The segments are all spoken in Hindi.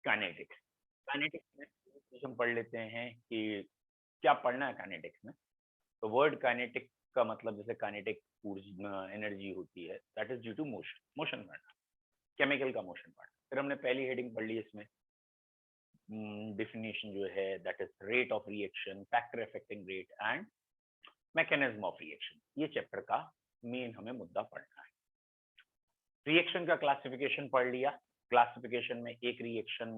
काइनेटिक्स। काइनेटिक्स में हम पढ़ लेते हैं कि क्या पढ़ना है काइनेटिक्स में। तो वर्ड काइनेटिक का मतलब जैसे काइनेटिक एनर्जी होती है, that is due to motion, motion पढ़ना, केमिकल का मोशन पढ़ना। फिर हमने पहली हेडिंग पढ़ ली इसमें, डेफिनेशन जो है that is rate of reaction, factor affecting rate and mechanism of reaction. ये चैप्टर का मेन हमें मुद्दा पढ़ना है। रिएक्शन का क्लासिफिकेशन पढ़ लिया। क्लासिफिकेशन में एक रिएक्शन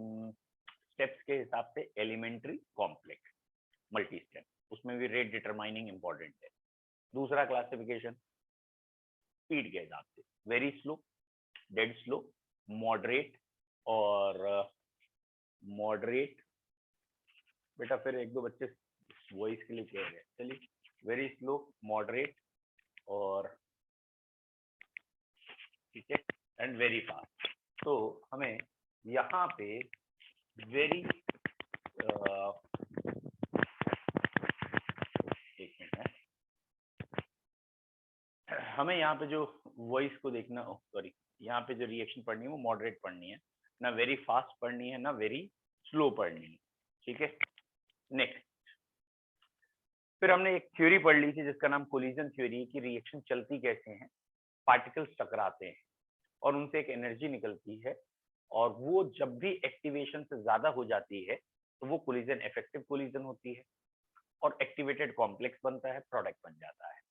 स्टेप्स के हिसाब से एलिमेंट्री, कॉम्प्लेक्स, मल्टी स्टेप, उसमें भी रेट डिटरमाइनिंग इंपॉर्टेंट है। दूसरा क्लासिफिकेशन स्पीड के हिसाब से, very slow, dead slow, moderate और मॉडरेट। बेटा फिर एक दो बच्चे वॉइस के लिए कह रहे हैं, चलिए वेरी स्लो, मॉडरेट और ठीक है एंड वेरी फास्ट। तो हमें यहाँ पे वेरी एक मिनट है, हमें यहाँ पे जो वॉइस को देखना, सॉरी, यहाँ पे जो रिएक्शन पढ़नी है वो मॉडरेट पढ़नी है, ना वेरी फास्ट पढ़नी है ना वेरी स्लो पढ़नी है। ठीक है, नेक्स्ट फिर हमने एक थ्योरी पढ़ ली थी जिसका नाम कोलिजन थ्योरी, की रिएक्शन चलती कैसे हैं, पार्टिकल्स टकराते हैं और उनसे एक एनर्जी निकलती है, और वो जब भी एक्टिवेशन से ज्यादा हो जाती है तो वो कोलिजन इफेक्टिव कोलिजन होती है और एक्टिवेटेड कॉम्प्लेक्स बनता है, प्रोडक्ट बन जाता है।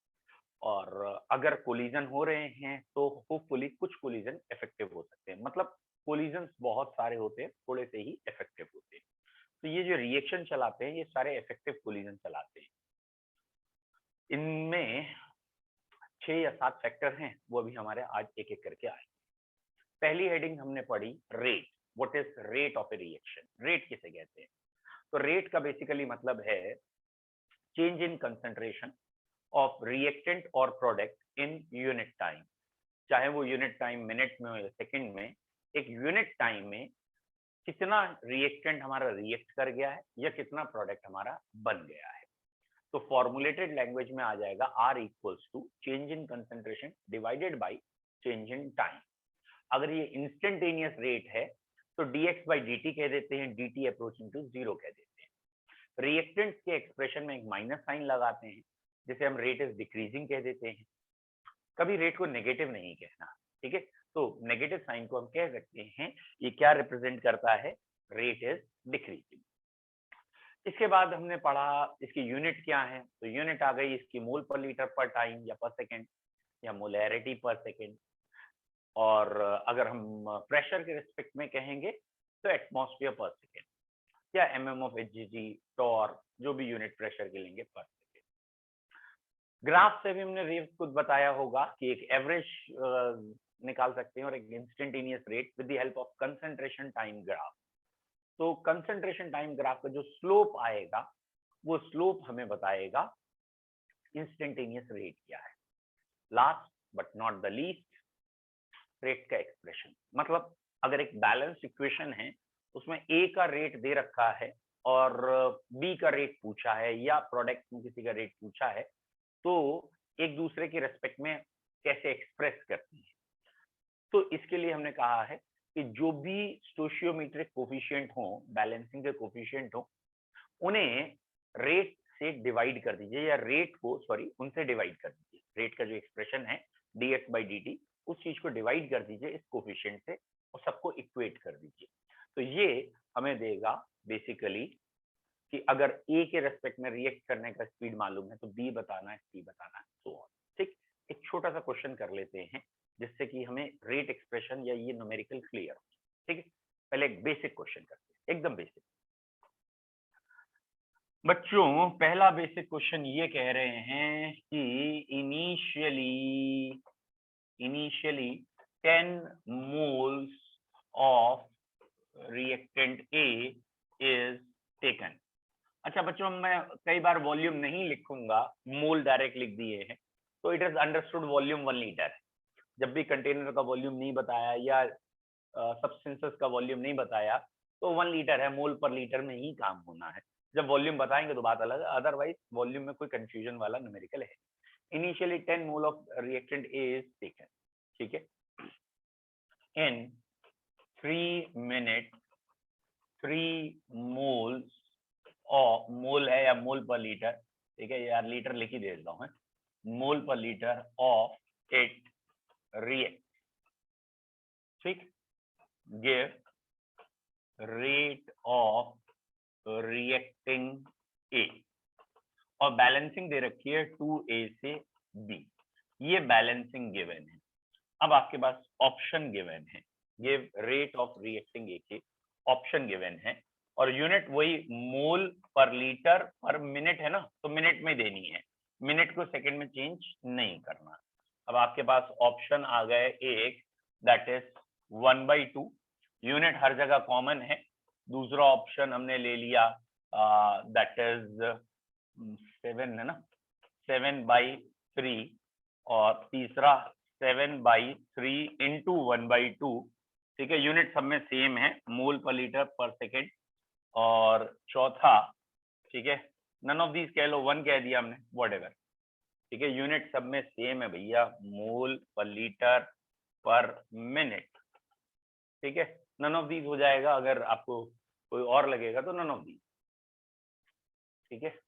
और अगर कोलिजन हो रहे हैं तो होपफुली कुछ कोलिजन इफेक्टिव हो सकते हैं, मतलब कोलिजन बहुत सारे होते हैं, थोड़े से ही इफेक्टिव होते हैं। तो ये जो रिएक्शन चलाते हैं ये सारे इफेक्टिव कोलिजन चलाते हैं। इनमें 6 या 7 फैक्टर हैं, वो भी हमारे आज एक एक करके आए। पहली हेडिंग हमने पढ़ी rate. What is rate of A reaction, rate किसे कहते हैं? तो रेट का बेसिकली मतलब है change in concentration of reactant और प्रोडक्ट इन यूनिट टाइम। चाहे वो यूनिट टाइम मिनट में हो या सेकंड में, एक यूनिट टाइम में कितना रिएक्टेंट हमारा रिएक्ट कर गया है या कितना प्रोडक्ट हमारा बन गया है। तो फॉर्मुलेटेड लैंग्वेज में आ जाएगा R equals to change in concentration divided by change in time. अगर ये इंस्टेंटेनियस रेट है तो dx by dt कह देते हैं, dt अप्रोचिंग टू 0 कह देते हैं। रिएक्टेंट्स के एक्सप्रेशन में एक माइनस साइन लगाते हैं जिसे हम रेट इज डिक्रीजिंग कह देते हैं। कभी रेट को नेगेटिव नहीं कहना, ठीक है। तो नेगेटिव साइन को हम कह सकते हैं ये क्या रिप्रेजेंट करता है, रेट इज डिक्रीजिंग। इसके बाद हमने पढ़ा इसकी यूनिट क्या है, तो यूनिट आ गई इसकी मोल पर लीटर पर टाइम या पर सेकेंड या मोलैरिटी पर सेकेंड। और अगर हम प्रेशर के रिस्पेक्ट में कहेंगे तो एटमॉस्फेयर पर सेकेंड या mm ऑफ Hg, टॉर, जो भी यूनिट प्रेशर के लेंगे पर सेकेंड। ग्राफ से भी हमने खुद बताया होगा कि एक एवरेज निकाल सकते हैं और एक instantaneous rate with the help of concentration time graph. तो कंसंट्रेशन टाइम ग्राफ का जो स्लोप आएगा वो स्लोप हमें बताएगा इंस्टेंटेनियस रेट क्या है। Last but not the least, rate का एक्सप्रेशन, मतलब अगर एक बैलेंस इक्वेशन है उसमें ए का रेट दे रखा है और बी का रेट पूछा है या प्रोडक्ट में किसी का रेट पूछा है, तो एक दूसरे के रेस्पेक्ट में कैसे एक्सप्रेस करती है। तो इसके लिए हमने कहा है कि जो भी स्टोशियोमेट्रिक कोफिशिएंट हो, बैलेंसिंग के कोफिशिएंट हो, उन्हें रेट से डिवाइड कर दीजिए या रेट को सॉरी उनसे डिवाइड कर दीजिए। रेट का जो एक्सप्रेशन है dx by dt, उस चीज को डिवाइड कर दीजिए इस कोफिशिएंट से और सबको इक्वेट कर दीजिए। तो ये हमें देगा बेसिकली कि अगर ए के रेस्पेक्ट में रिएक्ट करने का स्पीड मालूम है तो बी बताना है, सी बताना है, सो ऑन। ठीक, एक छोटा सा क्वेश्चन कर लेते हैं जिससे कि हमें रेट एक्सप्रेशन या ये न्यूमेरिकल क्लियर हो। ठीक है, पहले एक बेसिक क्वेश्चन करते हैं, एकदम बेसिक। बच्चों पहला बेसिक क्वेश्चन ये कह रहे हैं कि initially 10 moles of reactant A is taken। अच्छा बच्चों, मैं कई बार वॉल्यूम नहीं लिखूंगा, मोल डायरेक्ट लिख दिए हैं, तो it is understood volume 1 litre है। जब भी कंटेनर का वॉल्यूम नहीं बताया या सब्सटेंसेस का वॉल्यूम नहीं बताया तो 1 लीटर है, मोल पर लीटर में ही काम होना है। जब वॉल्यूम बताएंगे तो बात अलग है, अदरवाइज वॉल्यूम में कोई कंफ्यूजन वाला न्यूमेरिकल है। Initially 10 mole of reactant A is taken, ठीक है, इन 3 minutes 3 मोल्स और मोल है या मोल पर लीटर, ठीक है यार, लीटर लिख ही दे देता हूँ, मोल पर लीटर ऑफ इट रिएक्ट, ठीक, गिव रेट ऑफ रिएक्टिंग ए, और बैलेंसिंग दे रखी है 2A से B, ये बैलेंसिंग गिवन है। अब आपके पास ऑप्शन गिवन है, गिव रेट ऑफ रिएक्टिंग ए के ऑप्शन गिवन है, और यूनिट वही मोल पर लीटर पर मिनट है ना, तो मिनट में देनी है, मिनट को सेकंड में चेंज नहीं करना। अब आपके पास ऑप्शन आ गए एक, दैट इज 1/2, यूनिट हर जगह कॉमन है। दूसरा ऑप्शन हमने ले लिया दैट इज 7 है ना, 7/3, और तीसरा 7/3 इंटू 1/2, ठीक है, यूनिट सब में सेम है, मोल पर लीटर पर सेकेंड। और चौथा, ठीक है, नन ऑफ दीज कह लो, 1 कह दिया हमने, व्हाटएवर, ठीक है, यूनिट सब में सेम है भैया, मोल पर लीटर पर मिनट, ठीक है, नन ऑफ दीज हो जाएगा। अगर आपको कोई और लगेगा तो नन ऑफ दीज, ठीक है।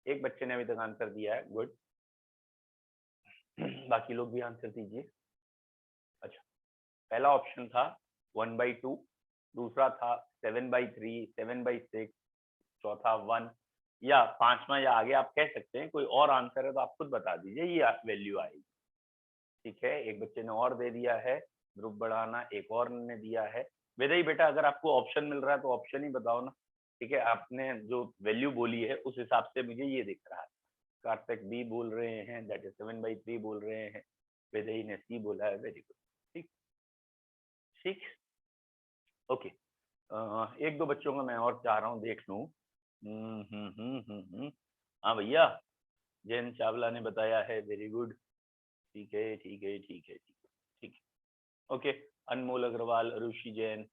एक बच्चे ने अभी तक आंसर दिया है, गुड, बाकी लोग भी आंसर दीजिए। अच्छा, पहला ऑप्शन था 1/2, दूसरा था 7/3, 7/6, चौथा 1, या पांचवा या आगे आप कह सकते हैं। कोई और आंसर है तो आप खुद बता दीजिए, ये वैल्यू आएगी, ठीक है। एक बच्चे ने और दे दिया है, ग्रुप बढ़ाना, एक और ने दिया है। वेदई बेटा, अगर आपको ऑप्शन मिल रहा है तो ऑप्शन ही बताओ ना, ठीक है। आपने जो वैल्यू बोली है उस हिसाब से मुझे ये दिख रहा है। कार्तिक बी बोल रहे हैं, दैट इज 7/3 बोल रहे हैं, वेदई ने सी बोला है, वेरी गुड, ठीक ठीक, ओके। एक दो बच्चों का मैं और चाह रहा हूँ देख लूं। हाँ भैया, जैन चावला ने बताया है, वेरी गुड, ठीक है ठीक है ठीक है ठीक है ठीक है, ओके। अनमोल अग्रवाल, ऋषि जैन,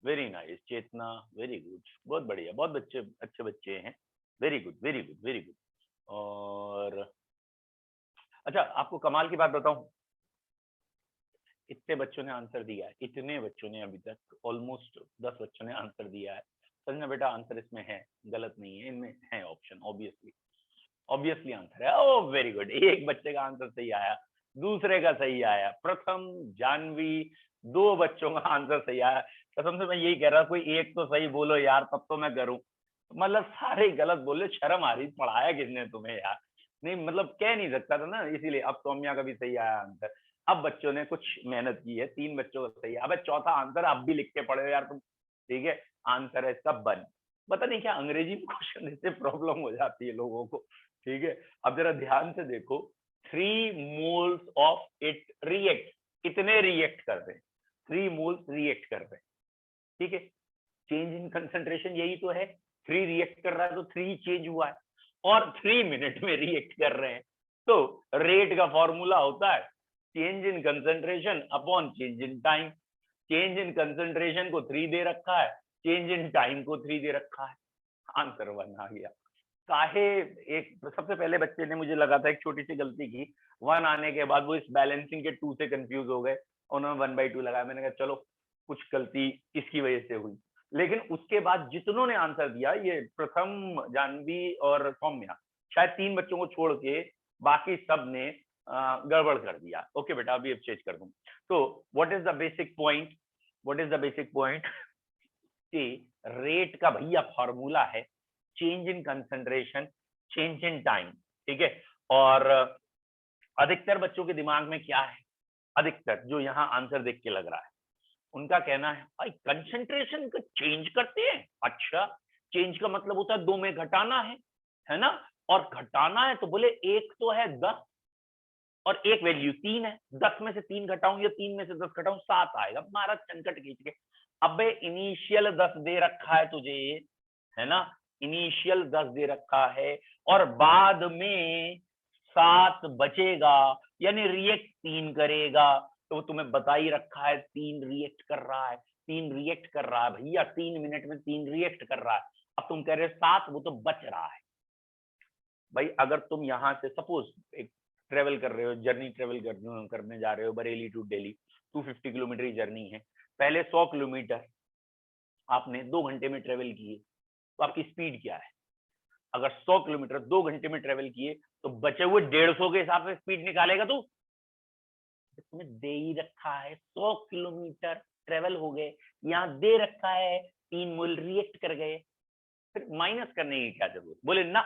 वेरी नाइस, चेतना, वेरी गुड, बहुत बढ़िया, बहुत बच्चे अच्छे बच्चे हैं, very good very good very good. और अच्छा, आपको कमाल की बात बताऊं, इतने बच्चों ने आंसर दिया है, इतने बच्चों ने अभी तक, ऑलमोस्ट 10 बच्चों ने आंसर दिया है। समझना बेटा, आंसर इसमें है, गलत नहीं है, इनमें है ऑप्शन, ऑब्वियसली ऑब्वियसली आंसर है। ओ वेरी गुड, एक बच्चे का आंसर सही आया, दूसरे का सही आया, प्रथम, जानवी, 2 बच्चों का आंसर सही आया। कसम से मैं यही कह रहा, कोई एक तो सही बोलो यार, तब तो मैं करूं, मतलब सारे गलत बोले, शर्म आ रही, पढ़ाया किसने तुम्हें यार, नहीं मतलब कह नहीं सकता था ना, इसीलिए। अब सौम्या का भी सही आया आंसर, अब बच्चों ने कुछ मेहनत की है, 3 बच्चों का सही है। अब चौथा आंसर अब भी लिख के पढ़े हो यार तुम, ठीक है। आंसर है इसका बन, पता नहीं क्या अंग्रेजी में क्वेश्चन देते प्रॉब्लम हो जाती है लोगों को, ठीक है। अब जरा ध्यान से देखो, 3 मोल्स ऑफ इट रिएक्ट, कितने रिएक्ट कर रहे हैं, 3 मोल्स रिएक्ट कर रहे हैं, ठीक है। चेंज इन कंसंट्रेशन यही तो है, 3 रिएक्ट कर रहा है तो 3 चेंज हुआ है, और 3 मिनट में रिएक्ट कर रहे हैं। तो रेट का फॉर्मूला होता है change in concentration upon change in time. Change in concentration को 3 दे रखा है, चेंज इन टाइम को 3 दे रखा है, आंसर 1 आ गया। काहे, एक सबसे पहले बच्चे ने, मुझे लगा था एक छोटी सी गलती की, 1 आने के बाद वो इस बैलेंसिंग के 2 से कंफ्यूज हो गए, उन्होंने 1/2 लगाया। मैंने कहा चलो कुछ गलती इसकी वजह से हुई, लेकिन उसके बाद जितनों ने आंसर दिया, ये प्रथम, जानवी और सौम्या, शायद 3 बच्चों को छोड़ के बाकी सब ने गड़बड़ कर दिया। ओके बेटा, अभी अब चेंज कर दूं। तो what is the basic point, what is the basic point, कि रेट का भैया फॉर्मूला है change in concentration, change in time, ठीक है। और अधिकतर बच्चों के दिमाग में क्या है, अधिकतर जो यहाँ आंसर देख के लग रहा है, उनका कहना है भाई कंसंट्रेशन को चेंज करते हैं, अच्छा चेंज का मतलब होता है 2 में घटाना है ना, और घटाना है तो बोले एक तो है 10 और एक वैल्यू 3 है, 10 में से 3 घटाऊं या 3 में से 10 घटाऊं, 7 आएगा। महाराज चनकट खींच के, अबे इनिशियल 10 दे रखा है तुझे, है ना, इनिशियल 10 दे रखा है, और बाद में 7 बचेगा, यानी रिएक्ट 3 करेगा, तो तुम्हें बता ही रखा है 3 रिएक्ट कर रहा है, 3 रिएक्ट कर रहा है भैया, 3 मिनट में 3 रिएक्ट कर रहा है। अब तुम कह रहे हो 7, वो तो बच रहा है। भाई अगर तुम यहाँ से सपोज एक ट्रेवल कर रहे हो, जर्नी ट्रेवल करने जा रहे हो, बरेली टू दिल्ली, 250 किलोमीटर की जर्नी है, पहले 100 किलोमीटर आपने 2 घंटे में ट्रेवल किए तो आपकी स्पीड क्या है? अगर 100 किलोमीटर 2 घंटे में ट्रेवल किए तो बचे हुए 150 के हिसाब से स्पीड निकालेगा तू? तुम्हें दे ही रखा है 100 किलोमीटर ट्रेवल हो गए, यहाँ दे रखा है 3 मोल रिएक्ट कर गए, फिर माइनस करने की क्या जरूरत? बोले ना,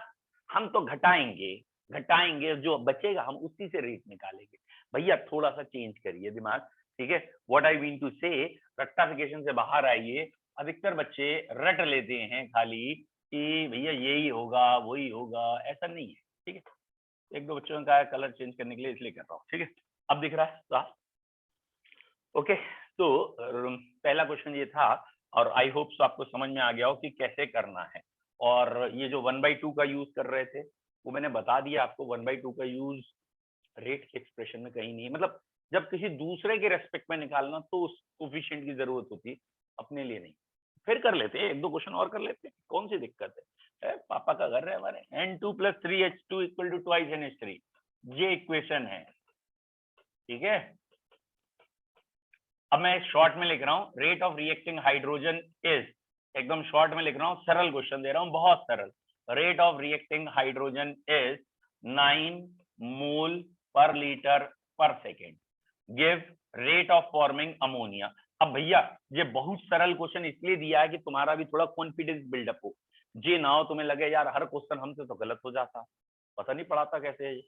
हम तो घटाएंगे, जो बचेगा हम उसी से रेट निकालेंगे। भैया थोड़ा सा चेंज करिए दिमाग, ठीक है। व्हाट आई मीन टू से, रेक्टिफिकेशन से बाहर आइए। अधिकतर बच्चे रट लेते हैं खाली कि भैया यही होगा वही होगा, ऐसा नहीं है, ठीक है। एक दो बच्चों ने कहा कलर चेंज करने के लिए, इसलिए कर रहा हूँ, ठीक है। अब दिख रहा है साफ? ओके, तो पहला क्वेश्चन ये था और आई होप सो आपको समझ में आ गया हो कि कैसे करना है। और ये जो 1/2 का यूज कर रहे थे वो मैंने बता दिया आपको। 1/2 का यूज रेट के एक्सप्रेशन में कहीं नहीं है, मतलब जब किसी दूसरे के रेस्पेक्ट में निकालना तो उस कोफिशिएंट की जरूरत होती है, अपने लिए नहीं। फिर कर लेते हैं, एक दो क्वेश्चन और कर लेते हैं, कौन सी दिक्कत है? पापा का घर है हमारे। N2 + 3H2 = 2 NH3, ये इक्वेशन है, ठीक है। अब मैं शॉर्ट में लिख रहा हूं, rate of reacting hydrogen is, एकदम शॉर्ट में लिख रहा हूं, सरल क्वेश्चन दे रहा हूं, बहुत सरल। Rate of reacting hydrogen is 9 मोल पर लीटर पर second. Give rate of forming ammonia. अब भैया ये बहुत सरल क्वेश्चन इसलिए दिया है कि तुम्हारा भी थोड़ा कॉन्फिडेंस बिल्डअप हो, जे ना हो तुम्हें लगे यार हर क्वेश्चन हमसे तो गलत हो जाता, पता नहीं पढ़ाता कैसे है,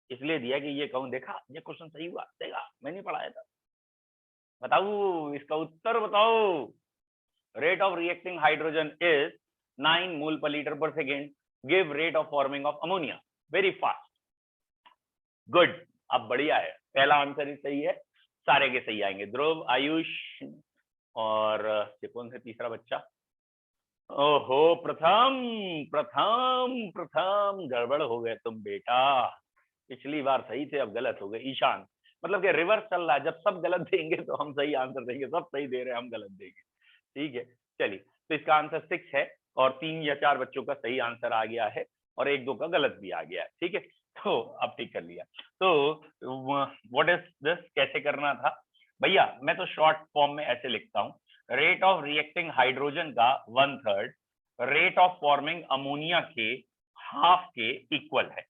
इसलिए दिया कि ये कहूं देखा ये क्वेश्चन सही हुआ, देखा मैं नहीं पढ़ाया था। बताओ इसका उत्तर बताओ। Rate of reacting hydrogen is 9 मोल पर लीटर पर second. Give rate of forming of ammonia. Very fast, good. अब बढ़िया है, पहला आंसर ही सही है, सारे के सही आएंगे। ध्रुव, आयुष और कौन से तीसरा बच्चा? ओहो, प्रथम प्रथम प्रथम, गड़बड़ हो गए तुम बेटा, पिछली बार सही थे अब गलत हो गए। ईशान, मतलब कि रिवर्स चल रहा है, जब सब गलत देंगे तो हम सही आंसर देंगे, सब सही दे रहे हैं हम गलत देंगे, ठीक है। चलिए, तो इसका आंसर 6 है और 3 या 4 बच्चों का सही आंसर आ गया है और 1-2 का गलत भी आ गया है, ठीक है। तो अब ठीक कर लिया। तो व्हाट इज दिस, कैसे करना था भैया? मैं तो शॉर्ट फॉर्म में ऐसे लिखता हूँ, रेट ऑफ रिएक्टिंग हाइड्रोजन का 1/3 रेट ऑफ फॉर्मिंग अमोनिया के हाफ के इक्वल है,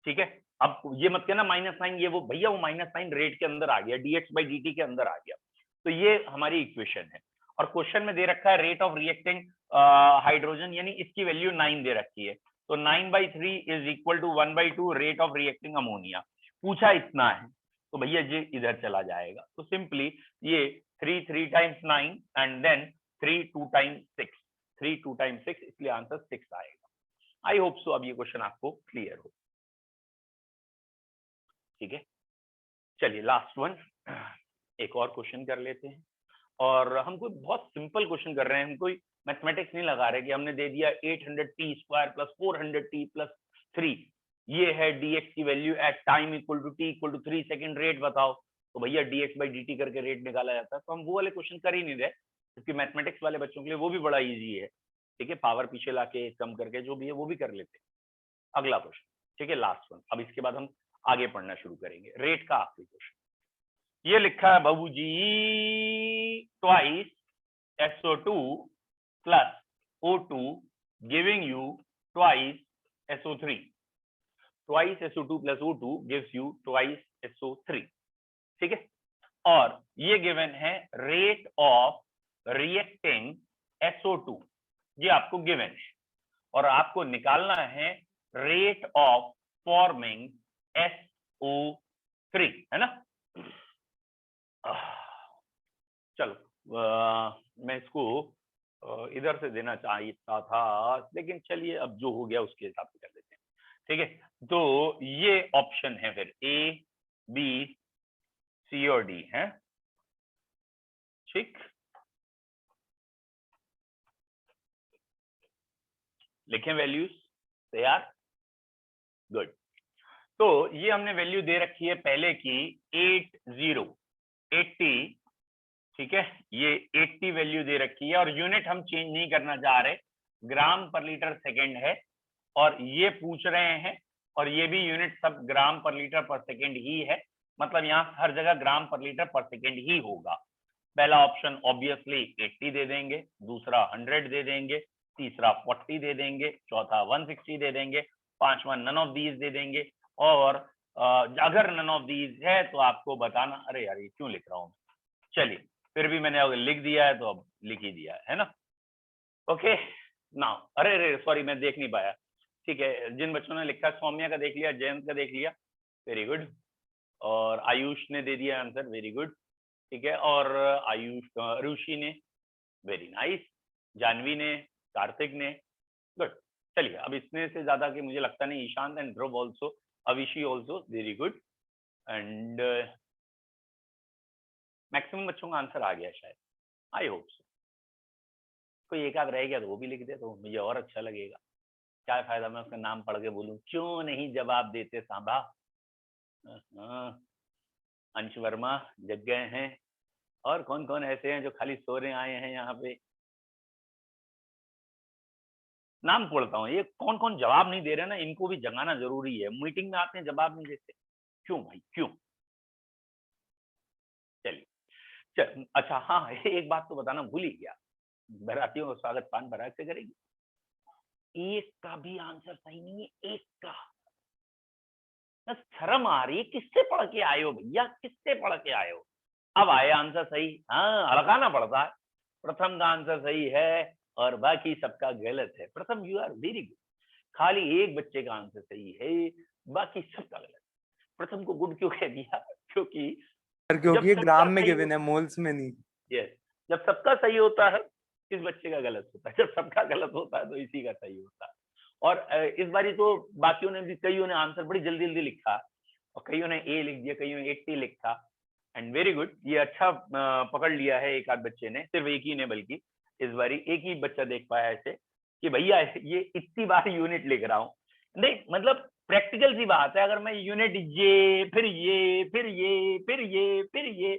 ठीक है। अब ये मत कहना -9, ये वो भैया वो -9 रेट के अंदर आ गया, dx/dt के अंदर आ गया, तो ये हमारी इक्वेशन है। और क्वेश्चन में दे रखा है रेट ऑफ रिएक्टिंग हाइड्रोजन, यानी इसकी वैल्यू 9 दे रखी है, तो 9/3 is equal to 1/2 rate of reacting ammonia. पूछा इतना है तो भैया ये इधर चला जाएगा, तो सिंपली ये 3 times 9 and then 3 2 times 6, 3 2 times 6, इसलिए आंसर 6 आएगा। आई होप सो अब ये क्वेश्चन आपको क्लियर हो, ठीक है। चलिए लास्ट वन, एक और क्वेश्चन कर लेते हैं। और हम कोई बहुत सिंपल क्वेश्चन कर रहे हैं, हम कोई मैथमेटिक्स नहीं लगा रहे कि हमने दे दिया 800t² + 400t + 3, ये है dx की value at time equal to t equal to 3 second, rate बताओ। तो भैया dx/dt करके रेट निकाला जाता है, तो हम वो वाले क्वेश्चन कर ही नहीं रहे, क्योंकि मैथमेटिक्स वाले बच्चों के लिए वो भी बड़ा ईजी है, ठीक है। पावर पीछे लाके कम करके जो भी है वो भी कर लेते हैं। अगला क्वेश्चन, ठीक है, लास्ट वन। अब इसके बाद हम आगे पढ़ना शुरू करेंगे, रेट का आखिरी क्वेश्चन। ये लिखा है बाबूजी, twice SO2 + O2 giving you twice SO3। Twice SO2 + O2 gives you twice SO3, ठीक है। और ये गिवन है रेट ऑफ रिएक्टिंग SO2, ये आपको गिवन है, और आपको निकालना है रेट ऑफ फॉर्मिंग SO3, है ना। चलो मैं इसको इधर से देना चाहता था, लेकिन चलिए अब जो हो गया उसके हिसाब से कर लेते हैं, ठीक है। तो ये ऑप्शन है फिर A, B, C और D है, ठीक। लिखें वैल्यूज, तैयार, गुड। तो ये हमने वैल्यू दे रखी है पहले की 80, ठीक है, ये 80 वैल्यू दे रखी है, और यूनिट हम चेंज नहीं करना चाह रहे, ग्राम पर लीटर सेकेंड है, और ये पूछ रहे हैं, और ये भी यूनिट सब ग्राम पर लीटर पर सेकेंड ही है, मतलब यहाँ हर जगह ग्राम पर लीटर पर सेकेंड ही होगा। पहला ऑप्शन ऑब्वियसली 80 दे देंगे, दूसरा 100 दे देंगे, तीसरा 40 दे देंगे, चौथा 160 दे देंगे, पांचवा नन ऑफ दीज दे देंगे। और अगर नन ऑफ दीज है तो आपको बताना। अरे यार ये क्यों लिख रहा हूं, चलिए फिर भी मैंने अगर लिख दिया है तो अब लिख ही दिया है ना। ओके नाउ, अरे अरे सॉरी मैं देख नहीं पाया। ठीक है, जिन बच्चों ने लिखा, सौम्या का देख लिया, जयंत का देख लिया, वेरी गुड। और आयुष ने दे दिया आंसर, वेरी गुड। ठीक है, और आयुष ऋषि ने, वेरी नाइस। जानवी ने, कार्तिक ने, गुड। चलिए अब इसमें से ज्यादा कि मुझे लगता नहीं, Ishant and Dhruv also, Avishi also, very good. And maximum बच्चों का आंसर आ गया शायद, आई होप सो। कोई एक आध रह गया तो वो भी लिख दे तो मुझे और अच्छा लगेगा। क्या फायदा मैं उसका नाम पढ़ के बोलूं, क्यों नहीं जवाब देते सांबा। अंश वर्मा जग गए हैं, और कौन कौन ऐसे हैं जो खाली सोने आए हैं यहाँ पे। नाम पढ़ता हूँ, ये कौन कौन जवाब नहीं दे रहे ना, इनको भी जगाना जरूरी है। मीटिंग में आते हैं जवाब नहीं देते, क्यों भाई क्यों। चलिए अच्छा हाँ, एक बात तो बताना भूल ही गया, बारातियों का स्वागत पान बारात से करेगी। एक का भी आंसर सही नहीं है, एक का। शर्म आ रही है, किससे पढ़ के आए हो भैया, किससे पढ़ के आए हो। अब आए आंसर सही, हाँ हड़काना पड़ता है। प्रथम का आंसर सही है और बाकी सबका गलत है। प्रथम यू आर वेरी गुड, खाली एक बच्चे का आंसर सही है, बाकी सबका गलत। प्रथम को गुड क्यों कह दिया, क्योंकि क्योंकि ग्राम में गिवन है, मोल्स में नहीं। यस, जब सबका सही होता है इस बच्चे का गलत होता है, जब सबका गलत होता है तो इसी का सही होता है। और इस बारी तो बाकियों ने भी, कईयों ने आंसर बड़ी जल्दी जल्दी लिखा और कईयों ने ए लिख दिया, कईयों ने 80 लिखा। एंड वेरी गुड, ये अच्छा पकड़ लिया है एक आध बच्चे ने, सिर्फ एक ही ने, बल्कि इस बारी एक ही बच्चा देख पाया ऐसे कि भैया ये इतनी बार यूनिट लिख रहा हूँ। नहीं मतलब प्रैक्टिकल सी बात है, अगर मैं यूनिट ये फिर ये फिर ये फिर ये फिर ये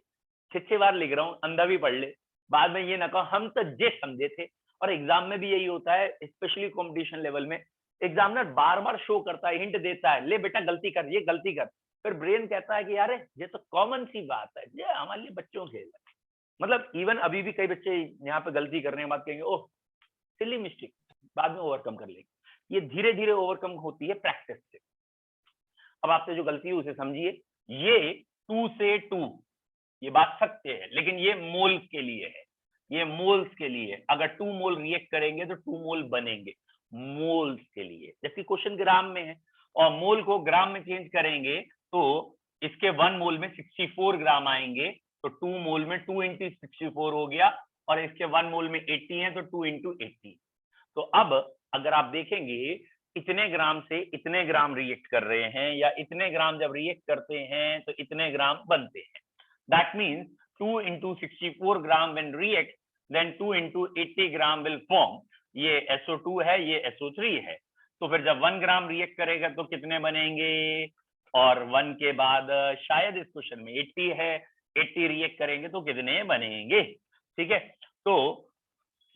6 बार लिख रहा हूँ, अंधा भी पढ़ ले, बाद में ये ना कहो हम तो जे समझे थे। और एग्जाम में भी यही होता है, स्पेशली कंपटीशन लेवल में एग्जामिनर बार बार शो करता है, हिंट देता है, ले बेटा गलती कर, ये गलती कर। फिर ब्रेन कहता है कि यार ये तो कॉमन सी बात है, ये हमारे लिए बच्चों खेल है। मतलब इवन अभी भी कई बच्चे यहाँ पे गलती करने के बाद कहेंगे ओह सिली मिस्टेक, बाद में ओवरकम कर लेंगे। ये धीरे धीरे ओवरकम होती है प्रैक्टिस से। अब आपसे जो गलती है उसे समझिए, ये 2 से 2 ये बात सत्य है, लेकिन ये मोल्स के लिए है, ये मोल्स के लिए। अगर 2 मोल रिएक्ट करेंगे तो 2 मोल बनेंगे, मोल्स के लिए। जबकि क्वेश्चन ग्राम में है और मोल को ग्राम में चेंज करेंगे तो इसके 1 मोल में 64 ग्राम आएंगे, तो 2 मोल में 2 इंटू 64 हो गया, और इसके 1 मोल में 80 है तो 2 इंटू 80। तो अब अगर आप देखेंगे इतने ग्राम से इतने ग्राम रिएक्ट कर रहे हैं, या इतने ग्राम जब रिएक्ट करते हैं तो इतने ग्राम बनते हैं। That means 2 into 64 gram when react, then 2 into 80 gram will form। ये SO2 है, ये SO3 है। तो फिर जब 1 ग्राम रिएक्ट करेगा तो कितने बनेंगे, और 1 के बाद शायद इस क्वेश्चन में 80 है, 80 रिएक्ट करेंगे तो कितने बनेंगे। ठीक है, तो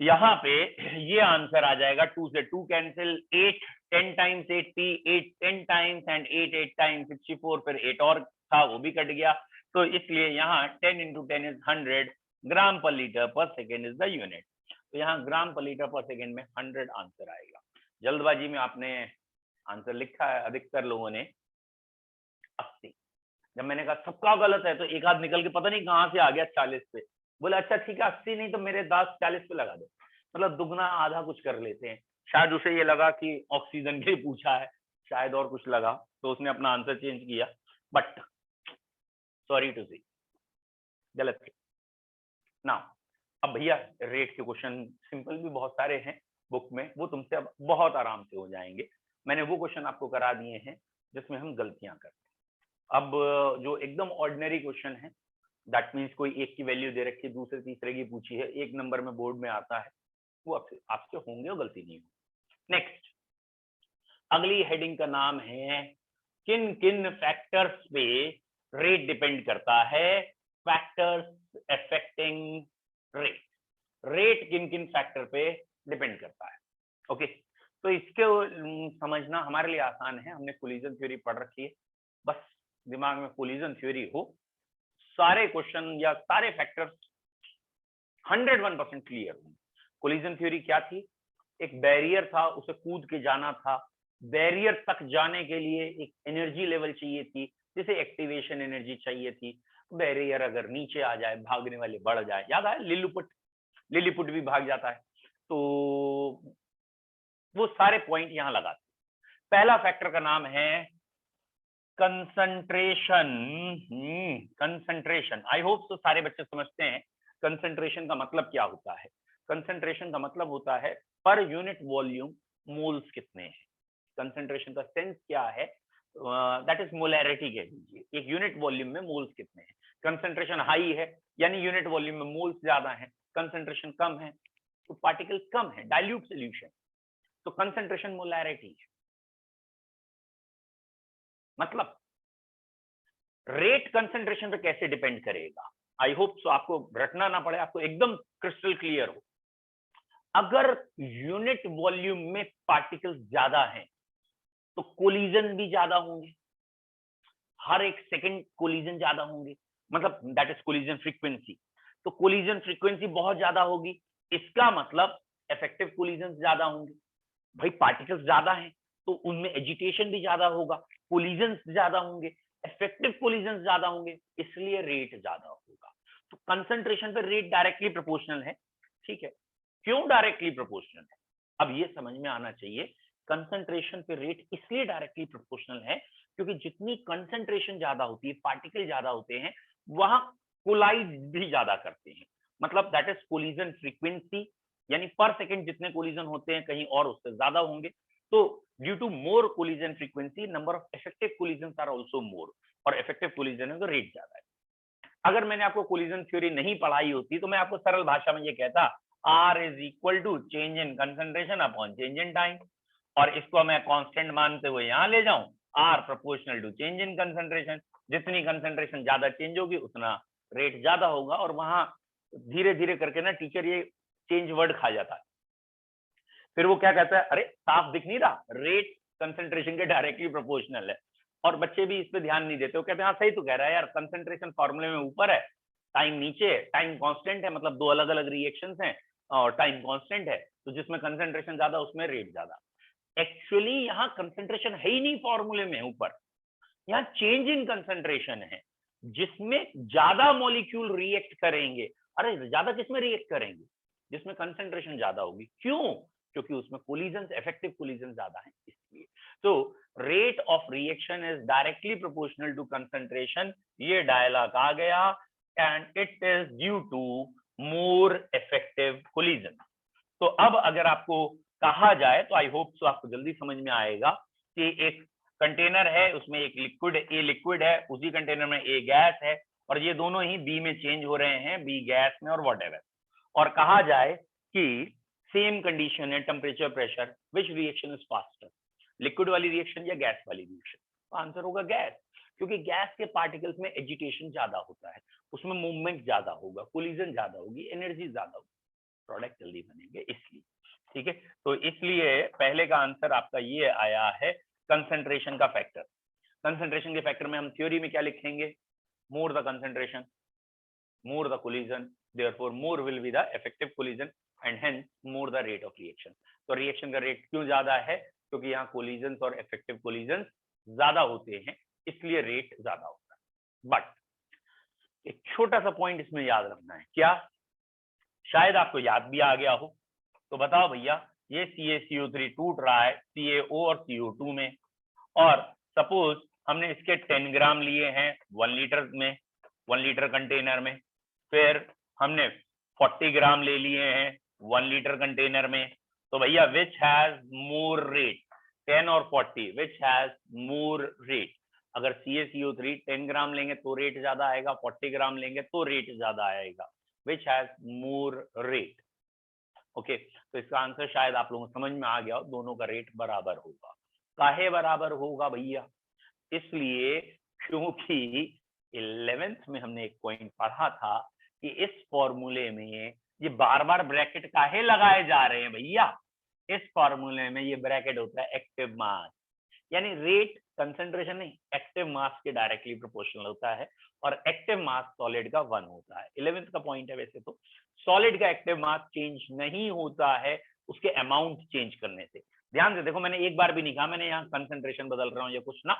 यहाँ पे ये आंसर आ जाएगा, 2 से 2 cancel, 8 10 times 80, 8 10 times and 8 8 times 64, फिर 8 और था वो भी कट गया। तो इसलिए यहाँ 10 into 10 is 100 ग्राम पर लीटर पर सेकेंड इज द यूनिट। तो यहाँ ग्राम पर लीटर पर सेकेंड में 100 आंसर आएगा। जल्दबाजी में आपने आंसर लिखा है अधिकतर लोगों ने 80। जब मैंने कहा सबका गलत है तो एक आध निकल के पता नहीं कहाँ से आ गया 40 पे, बोले अच्छा ठीक है 80 नहीं तो मेरे 10 40 पे लगा दो। मतलब दुगना आधा कुछ कर लेते हैं। शायद उसे ये लगा कि ऑक्सीजन के पूछा है, शायद और कुछ लगा, तो उसने अपना आंसर चेंज किया, बट सॉरी टू सी गलत थे ना। अब भैया रेट के क्वेश्चन सिंपल भी बहुत सारे हैं बुक में, वो तुमसे अब बहुत आराम से हो जाएंगे। मैंने वो क्वेश्चन आपको करा दिए हैं जिसमें हम गलतियां करते हैं। अब जो एकदम ऑर्डिनरी क्वेश्चन है, दैट मीन्स कोई एक की वैल्यू दे रखी है, दूसरे तीसरे की पूछी है, 1 नंबर में बोर्ड में आता है, वो आपसे होंगे और गलती नहीं होगी। नेक्स्ट, अगली हेडिंग का नाम है किन किन फैक्टर्स पे रेट डिपेंड करता है। फैक्टर्स अफेक्टिंग रेट, रेट किन किन फैक्टर पे डिपेंड करता है। ओके, तो इसके समझना हमारे लिए आसान है, हमने कोलिजन थ्योरी पढ़ रखी है। बस दिमाग में कोलिजन थ्योरी हो, सारे क्वेश्चन या सारे फैक्टर्स 101% क्लियर हूं। कोलिजन थ्योरी क्या थी? एक बैरियर था, उसे कूद के जाना था। बैरियर तक जाने के लिए एक एनर्जी लेवल चाहिए थी, जिसे एक्टिवेशन एनर्जी चाहिए थी। बैरियर अगर नीचे आ जाए, भागने वाले बढ़ जाए, याद आया लिलीपुट, लिलीपुट भी भाग जाता है। तो वो सारे पॉइंट यहां लगाते। पहला फैक्टर का नाम है कंसंट्रेशन। कंसंट्रेशन, आई होप तो सारे बच्चे समझते हैं कंसंट्रेशन का मतलब क्या होता है। कंसंट्रेशन का मतलब होता है पर यूनिट वॉल्यूम मोल्स कितने हैं। कंसंट्रेशन का सेंस क्या है? दैट इज मोलैरिटी कह दीजिए। एक यूनिट वॉल्यूम में मोल्स कितने हैं। कंसंट्रेशन हाई है यानी यूनिट वॉल्यूम में मोल्स ज्यादा है। कंसंट्रेशन कम है तो पार्टिकल कम है, डाइल्यूट सॉल्यूशन। तो कंसंट्रेशन मोलैरिटी है। मतलब रेट कंसंट्रेशन पे कैसे डिपेंड करेगा? आई होप सो आपको रटना ना पड़े, आपको एकदम क्रिस्टल क्लियर हो। अगर यूनिट वॉल्यूम में पार्टिकल्स ज्यादा हैं तो कोलिजन भी ज्यादा होंगे, हर एक सेकंड कोलिजन ज्यादा होंगे, मतलब दैट इज कोलिजन फ्रीक्वेंसी। तो कोलिजन फ्रीक्वेंसी बहुत ज्यादा होगी, इसका मतलब इफेक्टिव कोलिजन ज्यादा होंगे। भाई पार्टिकल्स ज्यादा हैं तो उनमें एजिटेशन भी ज्यादा होगा, कोलिजन ज्यादा होंगे, इफेक्टिव कोलिजन ज्यादा होंगे, इसलिए रेट ज्यादा होगा। तो कंसंट्रेशन पे रेट डायरेक्टली प्रोपोर्शनल है। ठीक है, क्यों डायरेक्टली प्रोपोर्शनल है? अब ये समझ में आना चाहिए। कंसंट्रेशन पे रेट इसलिए डायरेक्टली प्रोपोर्शनल है क्योंकि जितनी कंसंट्रेशन ज्यादा होती है, पार्टिकल ज्यादा होते हैं, वहां कोलाइड भी ज्यादा करते हैं। मतलब दैट इज कोलिजन फ्रीक्वेंसी, यानी पर सेकंड जितने कोलिजन होते हैं कहीं और उससे ज्यादा होंगे। तो due to more collision frequency number of effective collision are also more, और इफेक्टिव कोलिजन है तो रेट ज्यादा है। अगर मैंने आपको कोलिजन थ्योरी नहीं पढ़ाई होती तो मैं आपको सरल भाषा में ये कहता, R is equal to change in concentration upon change in time, और इसको मैं कांस्टेंट मानते हुए यहां ले जाऊं, R proportional to change in concentration. जितनी कंसंट्रेशन ज्यादा चेंज होगी उतना रेट ज्यादा होगा। और वहां धीरे धीरे करके ना टीचर ये चेंज वर्ड खा जाता है, फिर वो क्या कहता है, अरे साफ दिख नहीं रहा, रेट कंसंट्रेशन के डायरेक्टली प्रोपोर्शनल है। और बच्चे भी इस पे ध्यान नहीं देते, वो कहते हैं हाँ सही तो कह रहा है यार, कंसंट्रेशन फॉर्मूले में ऊपर है, टाइम नीचे है, टाइम कांस्टेंट है, मतलब दो अलग अलग रिएक्शंस हैं और टाइम कांस्टेंट है, तो जिसमें कंसंट्रेशन ज्यादा उसमें रेट ज्यादा। एक्चुअली यहाँ कंसंट्रेशन है ही नहीं फॉर्मूले में ऊपर, यहाँ चेंज इन कंसंट्रेशन है, जिसमें ज्यादा मॉलिक्यूल रिएक्ट करेंगे। अरे ज्यादा किसमें रिएक्ट करेंगे? जिसमें कंसंट्रेशन ज्यादा होगी। क्यों? क्योंकि उसमें कोलिजन, इफेक्टिव कोलिजन ज्यादा है इसलिए। तो rate of reaction is directly proportional to concentration, ये डायलॉग आ गया, and it is due to more effective collision. तो अब अगर आपको कहा जाए तो आई होप सो आपको जल्दी समझ में आएगा कि एक कंटेनर है, उसमें एक लिक्विड, ए लिक्विड है, उसी कंटेनर में ए गैस है, और ये दोनों ही बी में चेंज हो रहे हैं, बी गैस में और व्हाटएवर। और कहा जाए कि सेम कंडीशन है, temperature, pressure, which reaction is faster, liquid वाली रिएक्शन या गैस वाली रिएक्शन? तो आंसर होगा गैस, क्योंकि गैस के पार्टिकल्स में एजिटेशन ज्यादा होता है, उसमें मूवमेंट ज्यादा होगा, कोलिजन ज्यादा होगी, एनर्जी ज्यादा होगी, प्रोडक्ट जल्दी बनेंगे इसलिए। ठीक है, तो इसलिए पहले का आंसर आपका ये आया है कंसंट्रेशन का फैक्टर। कंसंट्रेशन के फैक्टर में हम थ्योरी में क्या लिखेंगे? More the concentration, more the collision, therefore more will be the effective collision and hence more the rate of reaction। तो रिएक्शन का रेट क्यों ज्यादा है? क्योंकि यहाँ कोलिजन और इफेक्टिव कोलिजन ज्यादा होते हैं, इसलिए रेट ज्यादा होता है। बट एक छोटा सा पॉइंट इसमें याद रखना है, क्या? शायद आपको याद भी आ गया हो, तो बताओ भैया, ये CaCO3 टूट रहा है CaO और CO2 में, और सपोज हमने इसके 10 ग्राम लिए हैं 1 लीटर में, 1 लीटर कंटेनर में, फिर हमने 40 ग्राम ले लिए हैं 1 लीटर कंटेनर में। तो भैया विच हैज मोर रेट, 10 और 40, विच हैज मोर रेट? अगर CaCO3 10 ग्राम लेंगे तो रेट ज्यादा आएगा, 40 ग्राम लेंगे तो रेट ज्यादा आएगा, which has more rate? Okay, तो इसका आंसर शायद आप लोगों को समझ में आ गया हो, दोनों का रेट बराबर होगा। काहे बराबर होगा भैया? इसलिए क्योंकि 11th में हमने एक पॉइंट पढ़ा था कि इस फॉर्मूले में ये बार बार ब्रैकेट काहे लगाए जा रहे हैं भैया? इस फॉर्मूले में ये ब्रैकेट होता है एक्टिव मास, यानी रेट कंसंट्रेशन नहीं, एक्टिव मास के डायरेक्टली प्रोपोर्शनल होता है और एक्टिव मास सॉलिड का 1 होता है। 11th का पॉइंट है वैसे तो, सॉलिड का एक्टिव मास चेंज नहीं होता है उसके अमाउंट चेंज करने से। ध्यान से देखो, मैंने एक बार भी नहीं कहा मैंने यहाँ कंसंट्रेशन बदल रहा हूँ या कुछ ना,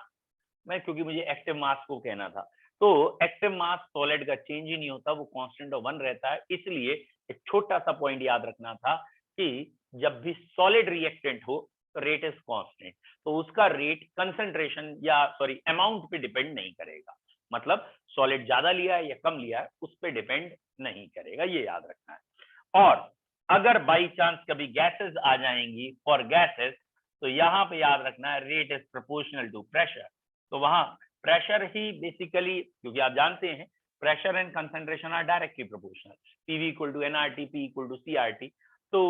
मैं क्योंकि मुझे एक्टिव मास को कहना था। तो एक्टिव मास सॉलिड का चेंज ही नहीं होता, वो कांस्टेंट ऑफ 1 रहता है। इसलिए एक छोटा सा पॉइंट याद रखना था कि जब भी सॉलिड रिएक्टेंट हो तो रेट इज कांस्टेंट, तो उसका रेट कंसंट्रेशन या सॉरी अमाउंट पे डिपेंड नहीं करेगा। मतलब सॉलिड ज्यादा लिया है या कम लिया है उस पर डिपेंड नहीं करेगा, ये याद रखना है। और अगर बाई चांस कभी गैसेस आ जाएंगी फॉर गैसेस, तो यहाँ पे याद रखना है rate is proportional to pressure. तो वहां प्रेशर ही बेसिकली, क्योंकि आप जानते हैं pressure and concentration are directly proportional, PV equal to NRT, P equal to CRT. तो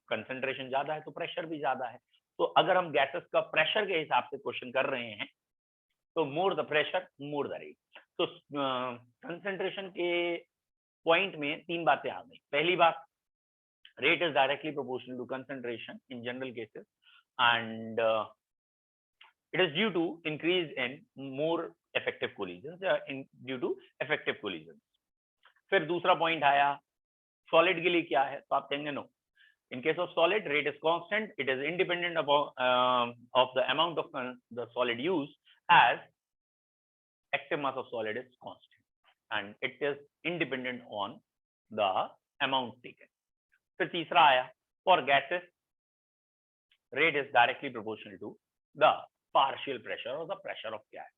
कंसंट्रेशन ज्यादा है तो प्रेशर भी ज्यादा है। तो अगर हम गैसेस का प्रेशर के हिसाब से क्वेश्चन कर रहे हैं तो more the pressure more the rate. तो कंसंट्रेशन के पॉइंट में 3 बातें आ गई। पहली बात, rate is directly proportional to concentration in general cases, and it is due to increase in more effective collisions, due to effective collisions। फिर दूसरा पॉइंट आया सॉलिड के लिए क्या है, तो आप कहेंगे no, in case of solid rate is constant, it is independent of the amount of the solid used, as active mass of solid is constant and it is independent on the amount taken। फिर तीसरा आया for gases rate is directly proportional to the partial pressure और द प्रेशर ऑफ गैस।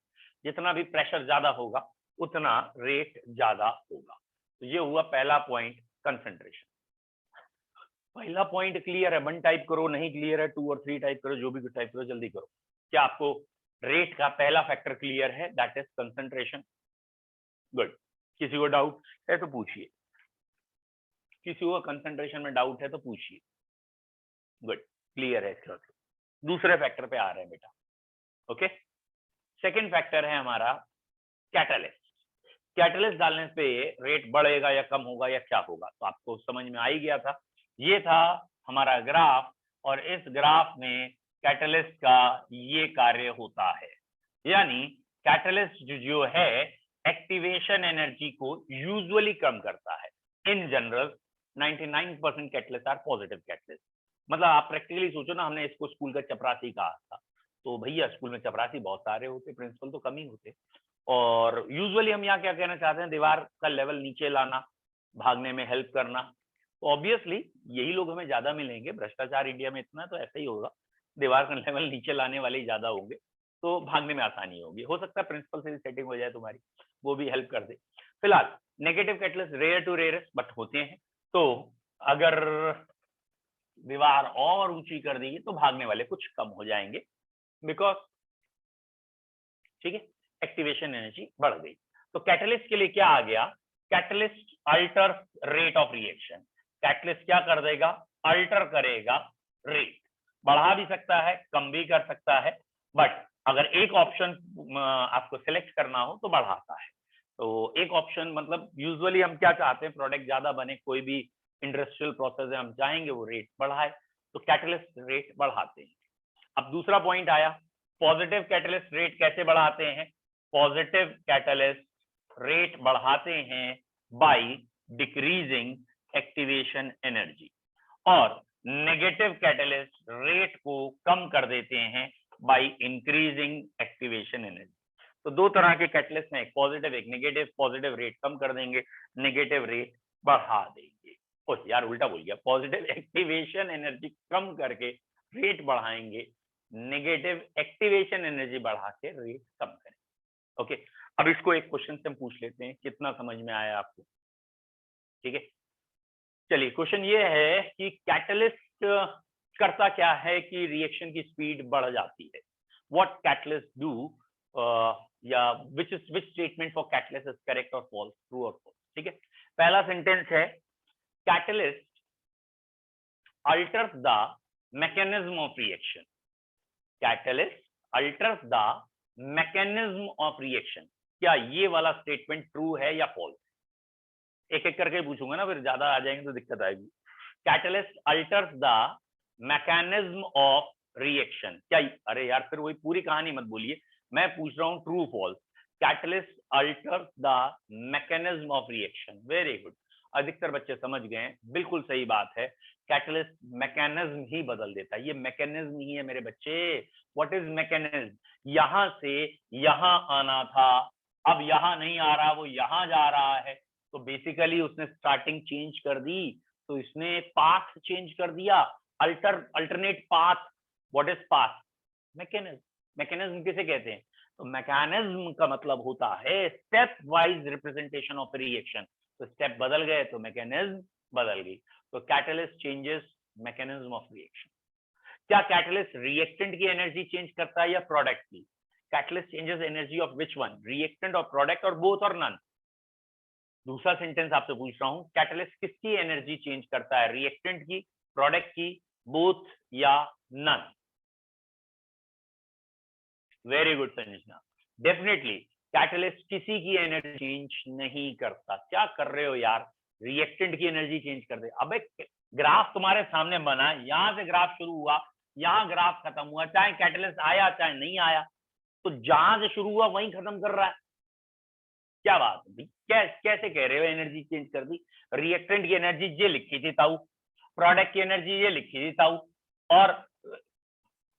जितना भी प्रेशर ज्यादा होगा उतना रेट ज्यादा होगा। तो ये हुआ पहला पॉइंट, कंसंट्रेशन। पहला पॉइंट क्लियर है? 1 टाइप करो, नहीं क्लियर है 2 और 3 टाइप करो, जो भी कुछ टाइप करो, जल्दी करो। क्या आपको रेट का पहला फैक्टर क्लियर है, दैट इज कंसंट्रेशन? गुड। किसी को डाउट है तो पूछिए, किसी को कंसंट्रेशन में डाउट है तो पूछिए। गुड, क्लियर है इसका। दूसरे फैक्टर पे आ रहे हैं बेटा। ओके, सेकंड फैक्टर है हमारा कैटलिस्ट। कैटलिस्ट डालने पे रेट बढ़ेगा या कम होगा या क्या होगा, तो आपको समझ में आ ही गया था। ये था हमारा ग्राफ और इस ग्राफ में कैटलिस्ट का ये कार्य होता है, यानी कैटलिस्ट जो है एक्टिवेशन एनर्जी को यूजुअली कम करता है। In general 99% catalyst are positive catalyst. मतलब आप प्रैक्टिकली सोचो ना, हमने इसको स्कूल का चपरासी कहा था, तो भैया स्कूल में चपरासी बहुत सारे होते, प्रिंसिपल तो कम ही होते। और यूजुअली हम यहाँ क्या कहना चाहते हैं, दीवार का लेवल नीचे लाना, भागने में हेल्प करना। तो ऑब्वियसली यही लोग हमें ज्यादा मिलेंगे, भ्रष्टाचार इंडिया में इतना है तो ऐसा ही होगा, दीवार का लेवल नीचे लाने वाले ही ज्यादा होंगे, तो भागने में आसानी होगी। हो सकता है प्रिंसिपल से भी सेटिंग हो जाए तुम्हारी, वो भी हेल्प कर दे। फिलहाल negative catalyst rare to rarest but होते हैं। तो अगर दीवार और ऊंची कर दी तो भागने वाले कुछ कम हो जाएंगे, बिकॉज ठीक है एक्टिवेशन एनर्जी बढ़ गई। तो कैटलिस्ट के लिए क्या आ गया, catalyst alter rate of reaction. Catalyst क्या कर देगा, अल्टर करेगा रेट, बढ़ा भी सकता है कम भी कर सकता है, बट अगर एक ऑप्शन आपको सिलेक्ट करना हो तो बढ़ाता है। तो एक ऑप्शन मतलब यूजुअली हम क्या चाहते हैं, प्रोडक्ट ज्यादा बने, कोई भी इंडस्ट्रियल प्रोसेस है हम चाहेंगे वो रेट बढ़ाए, तो कैटलिस्ट रेट बढ़ाते हैं। अब दूसरा पॉइंट आया, पॉजिटिव कैटलिस्ट रेट कैसे बढ़ाते हैं। पॉजिटिव कैटलिस्ट रेट बढ़ाते हैं बाय डिक्रीजिंग एक्टिवेशन एनर्जी, और नेगेटिव कैटलिस्ट रेट को कम कर देते हैं बाय इंक्रीजिंग एक्टिवेशन एनर्जी। तो दो तरह के कैटलिस्ट हैं, एक पॉजिटिव एक नेगेटिव। पॉजिटिव रेट कम कर देंगे, नेगेटिव रेट बढ़ा देंगे। ओ यार उल्टा बोल गया, पॉजिटिव एक्टिवेशन एनर्जी कम करके रेट बढ़ाएंगे, नेगेटिव एक्टिवेशन एनर्जी बढ़ा के रेट कम करें। ओके, अब इसको एक क्वेश्चन से हम पूछ लेते हैं, कितना समझ में आया आपको। ठीक है, चलिए क्वेश्चन ये है कि कैटलिस्ट करता क्या है कि रिएक्शन की स्पीड बढ़ जाती है। व्हाट कैटलिस्ट डू, या which statement for catalyst is correct और फॉल्स, ट्रू और फॉल्स। ठीक है, पहला सेंटेंस है catalyst alters the mechanism of reaction. Catalyst alters the mechanism of reaction. क्या ये वाला स्टेटमेंट ट्रू है या फॉल्स? एक एक करके पूछूंगा ना, फिर ज्यादा आ जाएंगे तो दिक्कत आएगी। Catalyst alters the mechanism of reaction क्या? अरे यार फिर वही पूरी कहानी मत बोलिए, मैं पूछ रहा हूँ true false. Catalyst alters the mechanism of reaction. Very good, अधिकतर बच्चे समझ गए हैं, बिल्कुल सही बात है। कैटलिस्ट मैकेनिज्म ही बदल देता है, ये मैकेनिज्म ही है मेरे बच्चे। What is mechanism? यहां से यहां आना था, अब यहां नहीं आ रहा, वो यहां जा रहा है, तो बेसिकली उसने स्टार्टिंग चेंज कर दी, तो इसने पाथ चेंज कर दिया, alternate path. What is path? Mechanism. Mechanism किसे कहते हैं? तो मैकेनिज्म का मतलब होता है step wise representation of reaction. तो स्टेप बदल गए तो मैकेनिज्म बदल गई। तो catalyst changes mechanism of reaction. क्या कैटलिस्ट रिएक्टेंट की एनर्जी चेंज करता है या प्रोडक्ट की? Catalyst changes energy of which one, reactant और प्रोडक्ट, और बोथ और नन? दूसरा सेंटेंस आपसे पूछ रहा हूं, कैटलिस्ट किसकी एनर्जी चेंज करता है, रिएक्टेंट की, प्रोडक्ट की, बोथ या none? Very good Sanjana, definitely catalyst किसी की एनर्जी चेंज नहीं करता। क्या कर रहे हो यार, रिएक्टेंट की एनर्जी चेंज कर दे? अबे ग्राफ तुम्हारे सामने बना, यहां से ग्राफ शुरू हुआ, यहां ग्राफ खत्म हुआ, चाहे कैटलिस्ट आया चाहे नहीं आया, तो जहां से शुरू हुआ वहीं खत्म कर रहा है। क्या बात है, कैसे कह रहे हो एनर्जी चेंज कर दी? रिएक्टेंट की एनर्जी ये लिखी थी ताऊ, प्रोडक्ट की एनर्जी ये लिखी थी ताऊ, और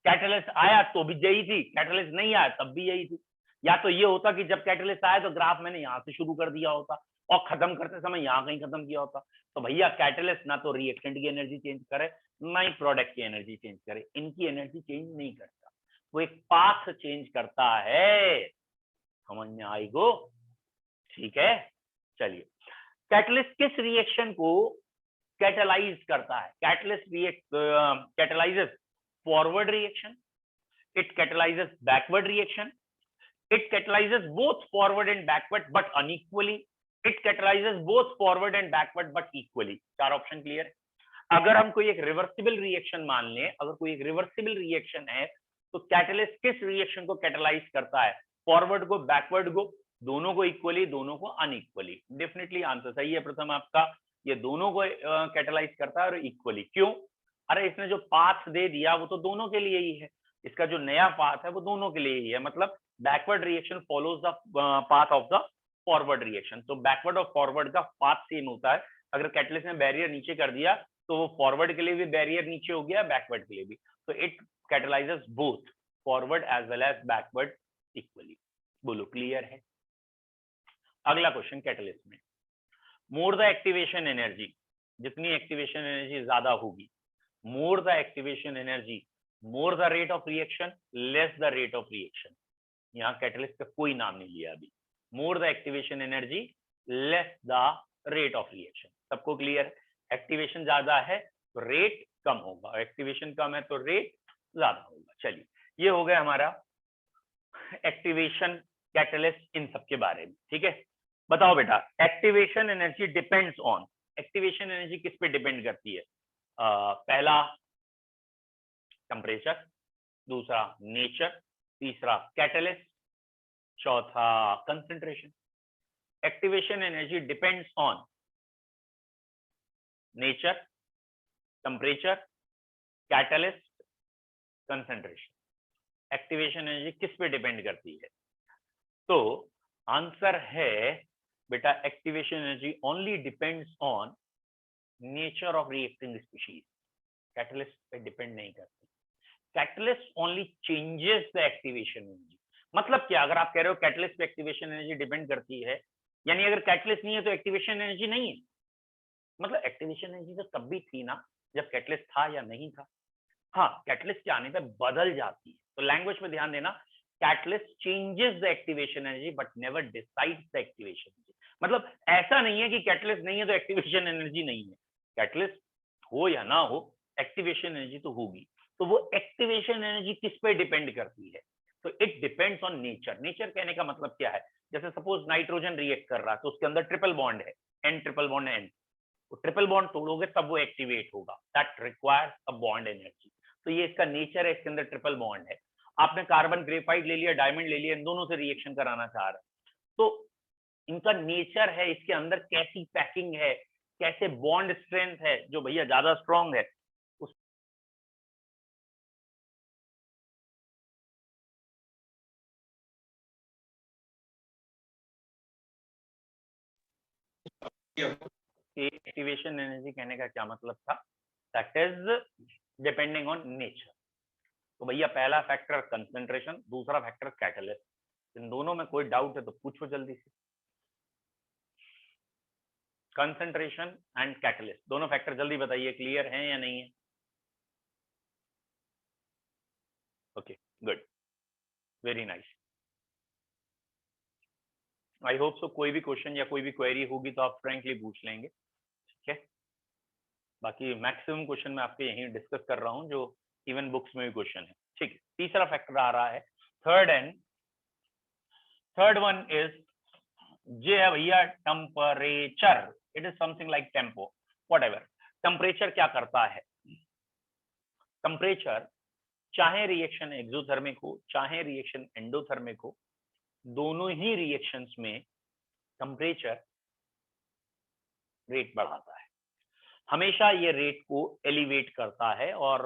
कैटलिस्ट आया तो भी यही थी, कैटलिस्ट नहीं आया तब भी यही थी। या तो ये होता कि जब कैटलिस्ट आया तो ग्राफ मैंने यहां से शुरू कर दिया होता और खत्म करते समय यहां कहीं खत्म किया होता। तो भैया कैटलिस्ट ना तो रिएक्टेंट की एनर्जी चेंज करे, ना ही प्रोडक्ट की एनर्जी चेंज करे, इनकी एनर्जी चेंज नहीं करता, वो एक पाथ चेंज करता है। समझ में आई गो? ठीक है, चलिए। कैटलिस्ट किस रिएक्शन को कैटलाइज करता है? Catalyst कैटलाइजेस forward reaction, it catalyzes backward reaction, it catalyzes both forward and backward but unequally, it catalyzes both forward and backward but equally। चार ऑप्शन क्लियर है। अगर हम कोई एक रिवर्सिबल रिएक्शन मान लें, अगर कोई एक रिवर्सिबल रिएक्शन है, तो कैटलिस्ट किस रिएक्शन को कैटलाइज करता है? फॉरवर्ड को, बैकवर्ड को, दोनों को इक्वली, दोनों को अनइक्वली? डेफिनेटली आंसर सही है प्रथम आपका, ये दोनों को कैटलाइज करता है और इक्वली। क्यों? अरे इसने जो पाथ दे दिया वो तो दोनों के लिए ही है, इसका जो नया पाथ है वो दोनों के लिए ही है, मतलब backward reaction follows the path of the forward reaction. तो बैकवर्ड और फॉरवर्ड का पाथ सेम होता है। अगर कैटलिस्ट ने बैरियर नीचे कर दिया तो वो फॉरवर्ड के लिए भी बैरियर नीचे हो गया, बैकवर्ड के लिए भी। तो it catalyses both forward as well as backward equally. बोलो क्लियर है? अगला क्वेश्चन कैटलिस्ट में, मोर द एक्टिवेशन एनर्जी, जितनी एक्टिवेशन एनर्जी ज्यादा होगी, more the activation energy more the rate of reaction, less the rate of reaction. यहाँ कैटलिस्ट का कोई नाम नहीं लिया अभी। More the activation energy, less the rate of reaction. सबको क्लियर? एक्टिवेशन ज्यादा है तो रेट कम होगा, एक्टिवेशन कम है तो रेट ज्यादा होगा। चलिए, ये हो गया हमारा एक्टिवेशन, कैटलिस्ट, इन सब के बारे में। ठीक है, बताओ बेटा, activation energy depends on, activation energy किस पे डिपेंड करती है? पहला टेम्परेचर, दूसरा नेचर, तीसरा कैटलिस्ट, चौथा concentration. Activation energy depends on nature, temperature, catalyst, concentration. Activation energy किस पे डिपेंड करती है? तो आंसर है बेटा, activation energy only depends on nature of reacting species, catalyst पे डिपेंड नहीं करती। Catalyst only changes the activation energy. मतलब क्या? अगर आप कह रहे हो कैटलिस्ट पे एक्टिवेशन एनर्जी डिपेंड करती है, यानी अगर कैटलिस्ट नहीं है तो एक्टिवेशन एनर्जी नहीं है? मतलब एक्टिवेशन एनर्जी तो तब भी थी ना जब कैटलिस्ट था या नहीं था। हाँ, कैटलिस्ट के आने पे बदल जाती है। तो लैंग्वेज में ध्यान देना, catalyst changes the activation energy but never decides the activation energy. मतलब ऐसा नहीं है कि कैटलिस्ट नहीं है तो एक्टिवेशन एनर्जी नहीं है, कैटलिस्ट हो या ना हो एक्टिवेशन एनर्जी तो होगी। तो वो एक्टिवेशन एनर्जी किस पे डिपेंड करती है? तो it depends on nature. Nature कहने का मतलब क्या है? जैसे सपोज नाइट्रोजन रिएक्ट कर रहा है तो उसके अंदर ट्रिपल बॉन्ड है, एन ट्रिपल बॉन्ड एन, तो ट्रिपल बॉन्ड तोड़ोगे तब वो एक्टिवेट होगा, that requires a bond energy. तो ये इसका नेचर है, इसके अंदर ट्रिपल बॉन्ड है। आपने कार्बन ग्रेफाइट ले लिया, डायमंड ले लिया, इन दोनों से रिएक्शन कराना चाह रहा है, तो इनका नेचर है, इसके अंदर कैसी पैकिंग है, कैसे बॉन्ड स्ट्रेंथ है, जो भैया ज्यादा स्ट्रॉन्ग है एक्टिवेशन एनर्जी कहने का क्या मतलब था, that is depending on nature. तो भैया पहला फैक्टर कंसंट्रेशन, दूसरा फैक्टर कैटलिस्ट, इन दोनों में कोई डाउट है तो पूछो जल्दी से। कंसंट्रेशन एंड कैटलिस्ट दोनों फैक्टर जल्दी बताइए, क्लियर है या नहीं है? Okay good, very nice. I hope so कोई भी क्वेश्चन या कोई भी क्वेरी होगी तो आप फ्रैंकली पूछ लेंगे, ठीक है? बाकी मैक्सिमम क्वेश्चन मैं आपके यहीं डिस्कस कर रहा हूं जो इवन बुक्स में भी क्वेश्चन है, ठीक है? तीसरा फैक्टर आ रहा है थर्ड वन इज जे है भैया temperature. It is something like tempo, whatever. Temperature क्या करता है? टेम्परेचर चाहे रिएक्शन एक्सोथर्मिक हो चाहे रिएक्शन एंडोथर्मिक हो, दोनों ही रिएक्शंस में टेम्परेचर रेट बढ़ाता है, हमेशा ये रेट को एलिवेट करता है। और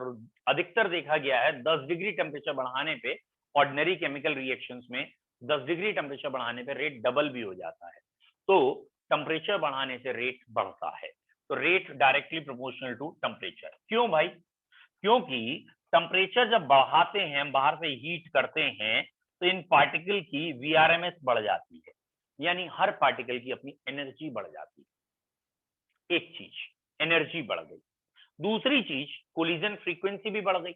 अधिकतर देखा गया है 10 डिग्री टेम्परेचर बढ़ाने पे ऑर्डिनरी केमिकल रिएक्शंस में 10 डिग्री टेम्परेचर बढ़ाने पे रेट डबल भी हो जाता है। तो टेम्परेचर बढ़ाने से रेट बढ़ता है, तो rate directly proportional to temperature. क्यों भाई? क्योंकि टेम्परेचर जब बढ़ाते हैं, बाहर से हीट करते हैं, तो इन पार्टिकल की वीआरएमएस बढ़ जाती है, यानी हर पार्टिकल की अपनी एनर्जी बढ़ जाती है। एक चीज एनर्जी बढ़ गई, दूसरी चीज कोलिजन फ्रीक्वेंसी भी बढ़ गई।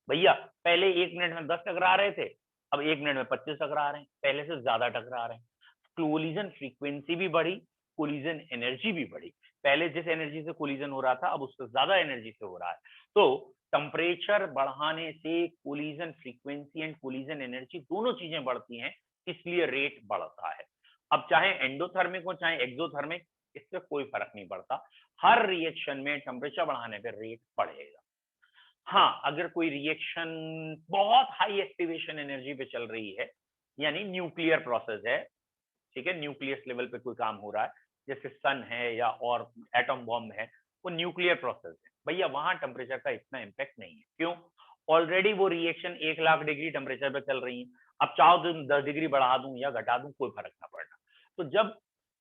भैया पहले 1 मिनट में 10 टकरा रहे थे, अब 1 मिनट में 25 टकरा रहे हैं, पहले से ज्यादा टकरा रहे हैं। कोलिजन फ्रीक्वेंसी भी बढ़ी, कोलिजन एनर्जी भी बढ़ी। पहले जिस एनर्जी से कोलिजन हो रहा था अब उससे ज्यादा एनर्जी से हो रहा है। तो टेम्परेचर बढ़ाने से collision frequency and collision energy दोनों चीजें बढ़ती हैं, इसलिए रेट बढ़ता है। अब चाहे एंडोथर्मिक हो चाहे एक्सोथर्मिक, इससे कोई फर्क नहीं पड़ता, हर रिएक्शन में टेम्परेचर बढ़ाने पर रेट बढ़ेगा। हाँ, अगर कोई रिएक्शन बहुत हाई एक्टिवेशन एनर्जी पे चल रही है, यानी न्यूक्लियर प्रोसेस है, ठीक है, न्यूक्लियस लेवल पे कोई काम हो रहा है, जैसे सन है या और एटम बॉम्ब है, वो न्यूक्लियर प्रोसेस है, भैया वहां टेम्परेचर का इतना इम्पैक्ट नहीं है। क्यों? ऑलरेडी वो रिएक्शन 1 लाख डिग्री टेम्परेचर पे चल रही है, अब चाहो तो 10 डिग्री बढ़ा दूं या घटा दूं, कोई फर्क ना पड़ना। तो जब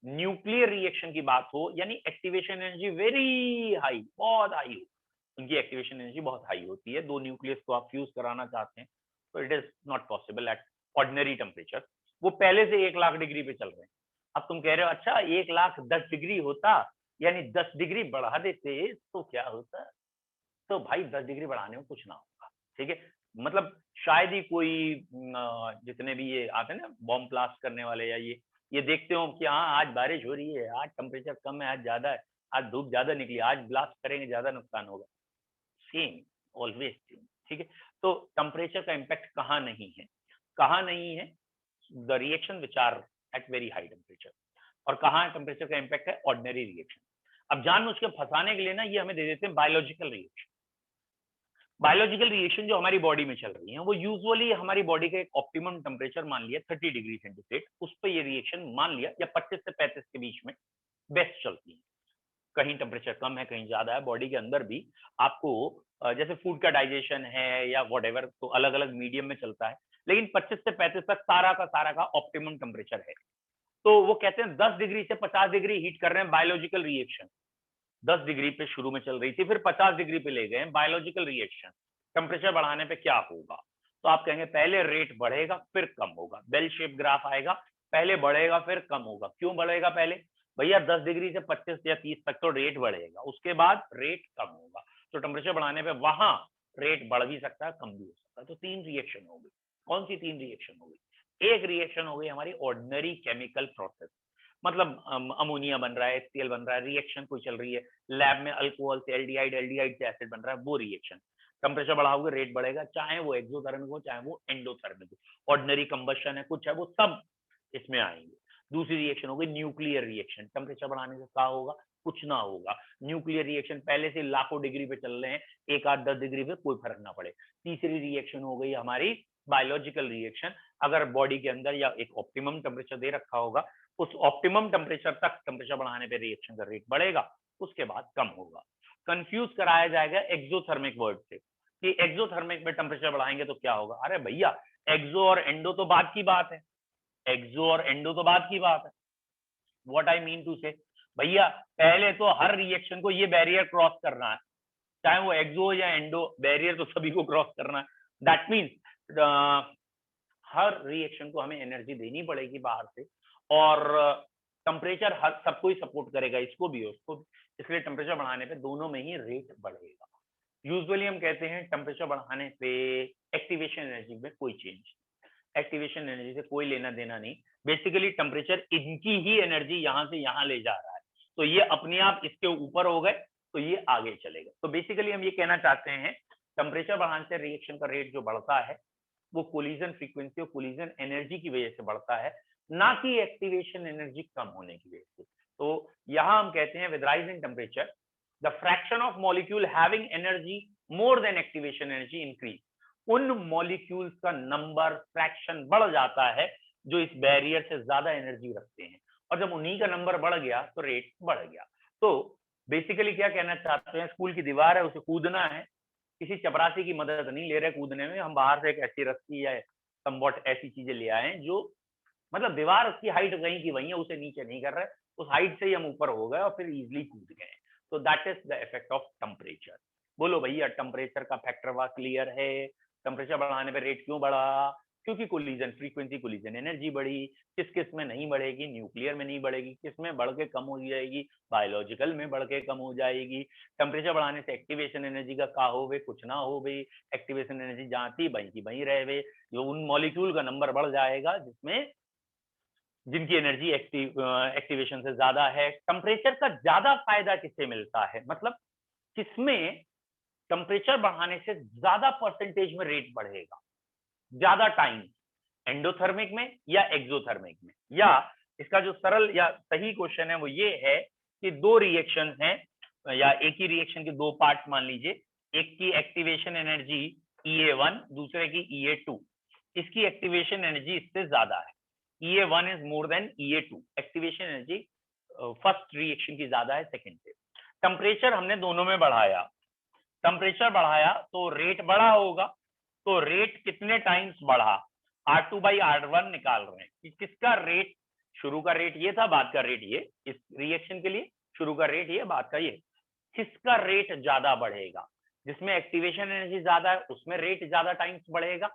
न्यूक्लियर रिएक्शन की बात हो, यानी एक्टिवेशन एनर्जी वेरी हाई, बहुत हाई हो, उनकी एक्टिवेशन एनर्जी बहुत हाई होती है, 2 न्यूक्लियस को आप फ्यूज कराना चाहते हैं, तो it is not possible at ordinary temperature. वो पहले से 1 लाख डिग्री पे चल रहे हैं। अब तुम कह रहे हो अच्छा 1 लाख 10 डिग्री होता, यानी 10 डिग्री बढ़ा देते तो क्या होता? तो भाई 10 डिग्री बढ़ाने में कुछ ना होगा, ठीक है? मतलब शायद ही कोई जितने भी ये आते हैं ना बॉम्ब ब्लास्ट करने वाले, या ये देखते हो कि हाँ आज बारिश हो रही है, आज टेम्परेचर कम है, आज ज्यादा है, आज धूप ज्यादा निकली, आज ब्लास्ट करेंगे ज्यादा नुकसान होगा। सेम, ऑलवेज सेम, ठीक है? तो टेम्परेचर का इम्पैक्ट कहाँ नहीं है? कहाँ नहीं है? The reaction which are at very high temperature. और कहाँ टेम्परेचर का इम्पैक्ट है? Ordinary reaction. अब जानबूझ के फंसाने के लिए ना ये हमें दे देते हैं बायोलॉजिकल रिएक्शन। बायोलॉजिकल रिएक्शन जो हमारी बॉडी में चल रही है, वो यूजुअली हमारी बॉडी का एक ऑप्टिमम टेम्परेचर मान लिया 30 डिग्री सेंटीग्रेड, उस पर ये रिएक्शन मान लिया, या 25 से 35 के बीच में बेस्ट चलती है। कहीं टेम्परेचर कम है, कहीं ज्यादा है, बॉडी के अंदर भी आपको जैसे फूड का डाइजेशन है या व्हाटएवर, तो अलग अलग मीडियम में चलता है, लेकिन 25 से 35 तक सारा का ऑप्टिमम टेम्परेचर है। तो वो कहते हैं 10 डिग्री से 50 डिग्री हीट कर रहे हैं, बायोलॉजिकल रिएक्शन। 10 डिग्री पे शुरू में चल रही थी, फिर 50 डिग्री पे ले गए, बायोलॉजिकल रिएक्शन। टेम्परेचर बढ़ाने पे क्या होगा? तो आप कहेंगे पहले रेट बढ़ेगा फिर कम होगा, बेल शेप ग्राफ आएगा, पहले बढ़ेगा फिर कम होगा। क्यों बढ़ेगा पहले? भैया 10 डिग्री से 25 या 30 तक तो रेट बढ़ेगा, उसके बाद रेट कम होगा। तो टेम्परेचर बढ़ाने पे वहां रेट बढ़ भी सकता है, कम भी हो सकता है। तो 3 रिएक्शन हो गई। कौन सी 3 रिएक्शन हो गई? एक रिएक्शन हो गई हमारी ऑर्डिनरी केमिकल प्रोसेस, मतलब अमोनिया बन रहा है, HCl बन रहा है, रिएक्शन कोई चल रही है लैब में, अल्कोहल से एल्डिहाइड, एल्डिहाइड से एसिड बन रहा है, वो रिएक्शन। टेम्परेचर बढ़ाओगे रेट बढ़ेगा, चाहे वो एक्सोथर्मिक हो चाहे वो एंडोथर्मिक हो, ऑर्डिनरी कंबशन है कुछ है, वो सब इसमें आएंगे। दूसरी रिएक्शन होगी न्यूक्लियर रिएक्शन। टेम्परेचर बढ़ाने से क्या होगा? कुछ ना होगा। न्यूक्लियर रिएक्शन पहले से लाखों डिग्री पे चल रहे हैं, 1 8 10 डिग्री पे कोई फर्क ना पड़े। तीसरी रिएक्शन हो गई हमारी बायोलॉजिकल रिएक्शन। अगर बॉडी के अंदर या एक ऑप्टिमम टेम्परेचर दे रखा होगा, उस ऑप्टिमम टेम्परेचर तक टेम्परेचर बढ़ाने पे रिएक्शन का रेट बढ़ेगा, उसके बाद कम होगा। कंफ्यूज कराया जाएगा एक्सोथर्मिक वर्ड से कि एक्सोथर्मिक में टेम्परेचर बढ़ाएंगे तो क्या होगा। अरे भैया एक्सो और एंडो तो बात की बात है, एक्सो और एंडो तो बात की बात है। व्हाट आई मीन टू से, भैया पहले तो हर रिएक्शन को ये बैरियर क्रॉस करना है, चाहे वो एक्सो या एंडो, बैरियर तो सभी को क्रॉस करना है। दैट मीन्स हर रिएक्शन को हमें एनर्जी देनी पड़ेगी बाहर से, और टेम्परेचर हर सबको ही सपोर्ट करेगा, इसको भी उसको भी, इसलिए टेम्परेचर बढ़ाने पे दोनों में ही रेट बढ़ेगा। यूजुअली हम कहते हैं टेम्परेचर बढ़ाने पे एक्टिवेशन एनर्जी में कोई चेंज, एक्टिवेशन एनर्जी से कोई लेना देना नहीं, बेसिकली टेम्परेचर इनकी ही एनर्जी यहाँ से यहाँ ले जा रहा है, तो ये अपने आप इसके ऊपर हो गए तो ये आगे चलेगा। तो बेसिकली हम ये कहना चाहते हैं टेम्परेचर बढ़ाने से रिएक्शन का रेट जो बढ़ता है वो कोलिजन फ्रीक्वेंसी और कोलिजन एनर्जी की वजह से बढ़ता है, ना कि एक्टिवेशन एनर्जी कम होने की वजह से। तो यहाँ हम कहते हैं with rise in temperature the fraction of molecule having energy more than activation energy increase, उन मॉलिक्यूल्स का नंबर फ्रैक्शन बढ़ जाता है जो इस बैरियर से ज्यादा एनर्जी रखते हैं, और जब उन्हीं का नंबर बढ़ गया तो रेट बढ़ गया। तो बेसिकली क्या कहना चाहते हैं, स्कूल की दीवार है, उसे कूदना है, किसी चपरासी की मदद नहीं ले रहे कूदने में, हम बाहर से एक ऐसी रस्सी या समवॉट ऐसी चीजें ले आए हैं जो मतलब दीवार उसकी हाइट वहीं की वहीं है, उसे नीचे नहीं कर रहे, उस हाइट से ही हम ऊपर हो गए और फिर इजिली कूद गए। तो that is the effect of temperature. बोलो भैया टेम्परेचर का फैक्टर वह क्लियर है, टेम्परेचर बढ़ाने पे रेट क्यों बढ़ा, क्योंकि कोलिजन फ्रीक्वेंसी कोलिजन एनर्जी बढ़ी। किस किस में नहीं बढ़ेगी, न्यूक्लियर में नहीं बढ़ेगी, किस में बढ़ के कम हो जाएगी, बायोलॉजिकल में बढ़ के कम हो जाएगी। टेम्परेचर बढ़ाने से एक्टिवेशन एनर्जी का का हो वे कुछ ना हो वे, एक्टिवेशन एनर्जी जहाँ थी वहीं की वहीं रह वे, जो उन मॉलिक्यूल का नंबर बढ़ जाएगा जिसमें जिनकी एनर्जी एक्टिवेशन से ज्यादा है। टेम्परेचर का ज्यादा फायदा किससे मिलता है, मतलब किसमें टेम्परेचर बढ़ाने से ज्यादा परसेंटेज में रेट बढ़ेगा, ज्यादा टाइम, एंडोथर्मिक में या एक्सोथर्मिक में। या इसका जो सरल या सही क्वेश्चन है वो ये है कि दो रिएक्शन हैं या एक ही रिएक्शन के दो पार्ट मान लीजिए, एक की एक्टिवेशन एनर्जी EA1 दूसरे की EA2, इसकी एक्टिवेशन एनर्जी इससे ज्यादा है, EA1 is more than EA2, activation energy first reaction की ज्यादा है सेकंड से। टेम्परेचर हमने दोनों में बढ़ाया, टेम्परेचर बढ़ाया तो रेट बढ़ा होगा, तो रेट कितने टाइम्स बढ़ा, R2 बाई R1 निकाल रहे हैं कि किसका रेट, शुरू का रेट ये था, बाद का रेट ये, इस रिएक्शन के लिए शुरू का रेट ये, बाद का ये, किसका रेट ज्यादा बढ़ेगा, जिसमें एक्टिवेशन एनर्जी ज्यादा है उसमें रेट ज्यादा टाइम्स बढ़ेगा,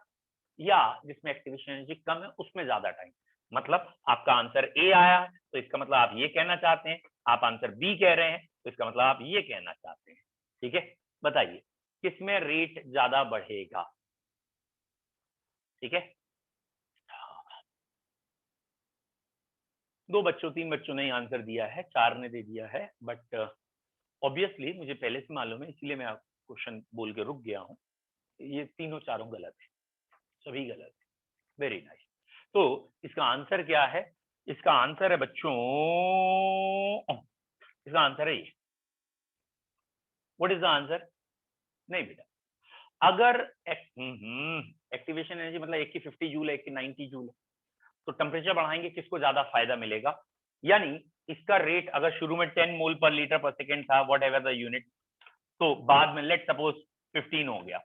या जिसमें एक्टिवेशन एनर्जी कम है उसमें ज्यादा टाइम। मतलब आपका आंसर ए आया तो इसका मतलब आप ये कहना चाहते हैं, आप आंसर बी कह रहे हैं तो इसका मतलब आप ये कहना चाहते हैं। ठीक है, बताइए किसमें रेट ज्यादा बढ़ेगा। ठीक है, दो बच्चों तीन बच्चों ने आंसर दिया है, चार ने दे दिया है, बट ऑब्वियसली मुझे पहले से मालूम है इसलिए मैं क्वेश्चन बोल के रुक गया हूँ। ये तीनों चारों गलत है, सभी गलत है। Very nice. तो इसका आंसर क्या है, इसका आंसर है बच्चों, इसका आंसर है ये। व्हाट इज द आंसर, नहीं बेटा, अगर एक्टिवेशन एनर्जी मतलब एक की 50 जूल है एक की 90 जूल है, तो टेम्परेचर बढ़ाएंगे किसको ज्यादा फायदा मिलेगा, यानी इसका रेट अगर शुरू में 10 मोल पर लीटर पर सेकेंड था वॉट एवर द यूनिट, तो बाद में लेट सपोज 15 हो गया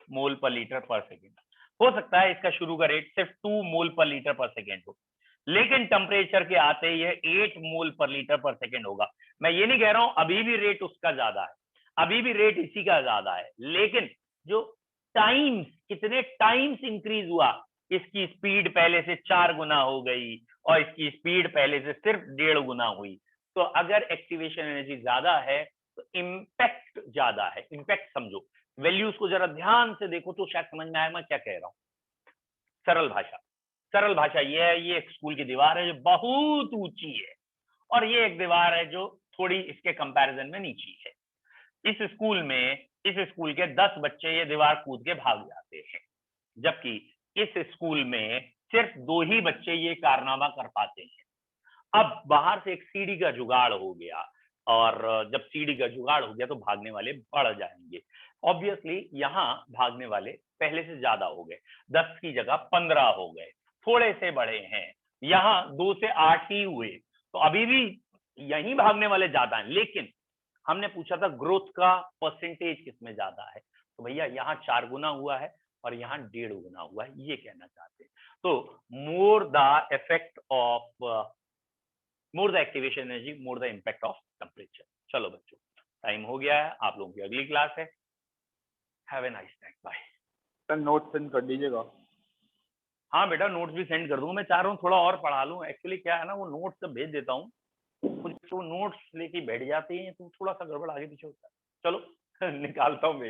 मोल पर लीटर पर सेकेंड, हो सकता है इसका शुरू का रेट सिर्फ 2 मोल पर लीटर पर सेकेंड हो, लेकिन टेम्परेचर के आते ही ये 8 मोल पर लीटर पर सेकेंड होगा। मैं ये नहीं कह रहा हूं अभी भी रेट उसका ज्यादा है, अभी भी रेट इसी का ज्यादा है, लेकिन जो टाइम्स, कितने टाइम्स इंक्रीज हुआ, इसकी स्पीड पहले से 4 गुना हो गई और इसकी स्पीड पहले से सिर्फ 1.5 गुना हुई। तो अगर एक्टिवेशन एनर्जी ज्यादा है तो इम्पैक्ट ज्यादा है। इम्पैक्ट समझो, वैल्यूज को जरा ध्यान से देखो तो शायद समझ में आए मैं क्या कह रहा हूं। सरल भाषा, सरल भाषा ये है, ये एक स्कूल की दीवार है जो बहुत ऊंची है, और ये एक दीवार है जो थोड़ी इसके कंपैरिजन में नीची है। इस स्कूल में, इस स्कूल के 10 बच्चे ये दीवार कूद के भाग जाते हैं, जबकि इस स्कूल में सिर्फ 2 ही बच्चे ये कारनामा कर पाते हैं। अब बाहर से एक सीढ़ी का जुगाड़ हो गया, और जब सीढ़ी का जुगाड़ हो गया तो भागने वाले बढ़ जाएंगे। ऑब्वियसली यहाँ भागने वाले पहले से ज्यादा हो गए, 10 की जगह 15 हो गए, थोड़े से बड़े हैं, यहाँ 2 से 8 ही हुए, तो अभी भी यही भागने वाले ज्यादा हैं। लेकिन हमने पूछा था ग्रोथ का परसेंटेज किसमें ज्यादा है, तो भैया यहाँ 4 गुना हुआ है और यहाँ 1.5 गुना हुआ है, ये कहना चाहते हैं। तो more the effect of more the activation energy, more the impact of temperature. चलो बच्चों, टाइम हो गया है, आप लोगों की अगली क्लास है। Have a nice time, bye. Sir note send कर दीजिएगा। हाँ बेटा, नोट्स भी सेंड कर दूंगा। मैं चाह रहा हूँ थोड़ा और पढ़ा लूँ। एक्चुअली क्या है ना, वो नोट्स जब भेज देता हूँ कुछ तो नोट्स लेके बैठ जाते हैं तो थोड़ा सा गड़बड़ आगे पीछे होता है। चलो निकालता हूँ भेज।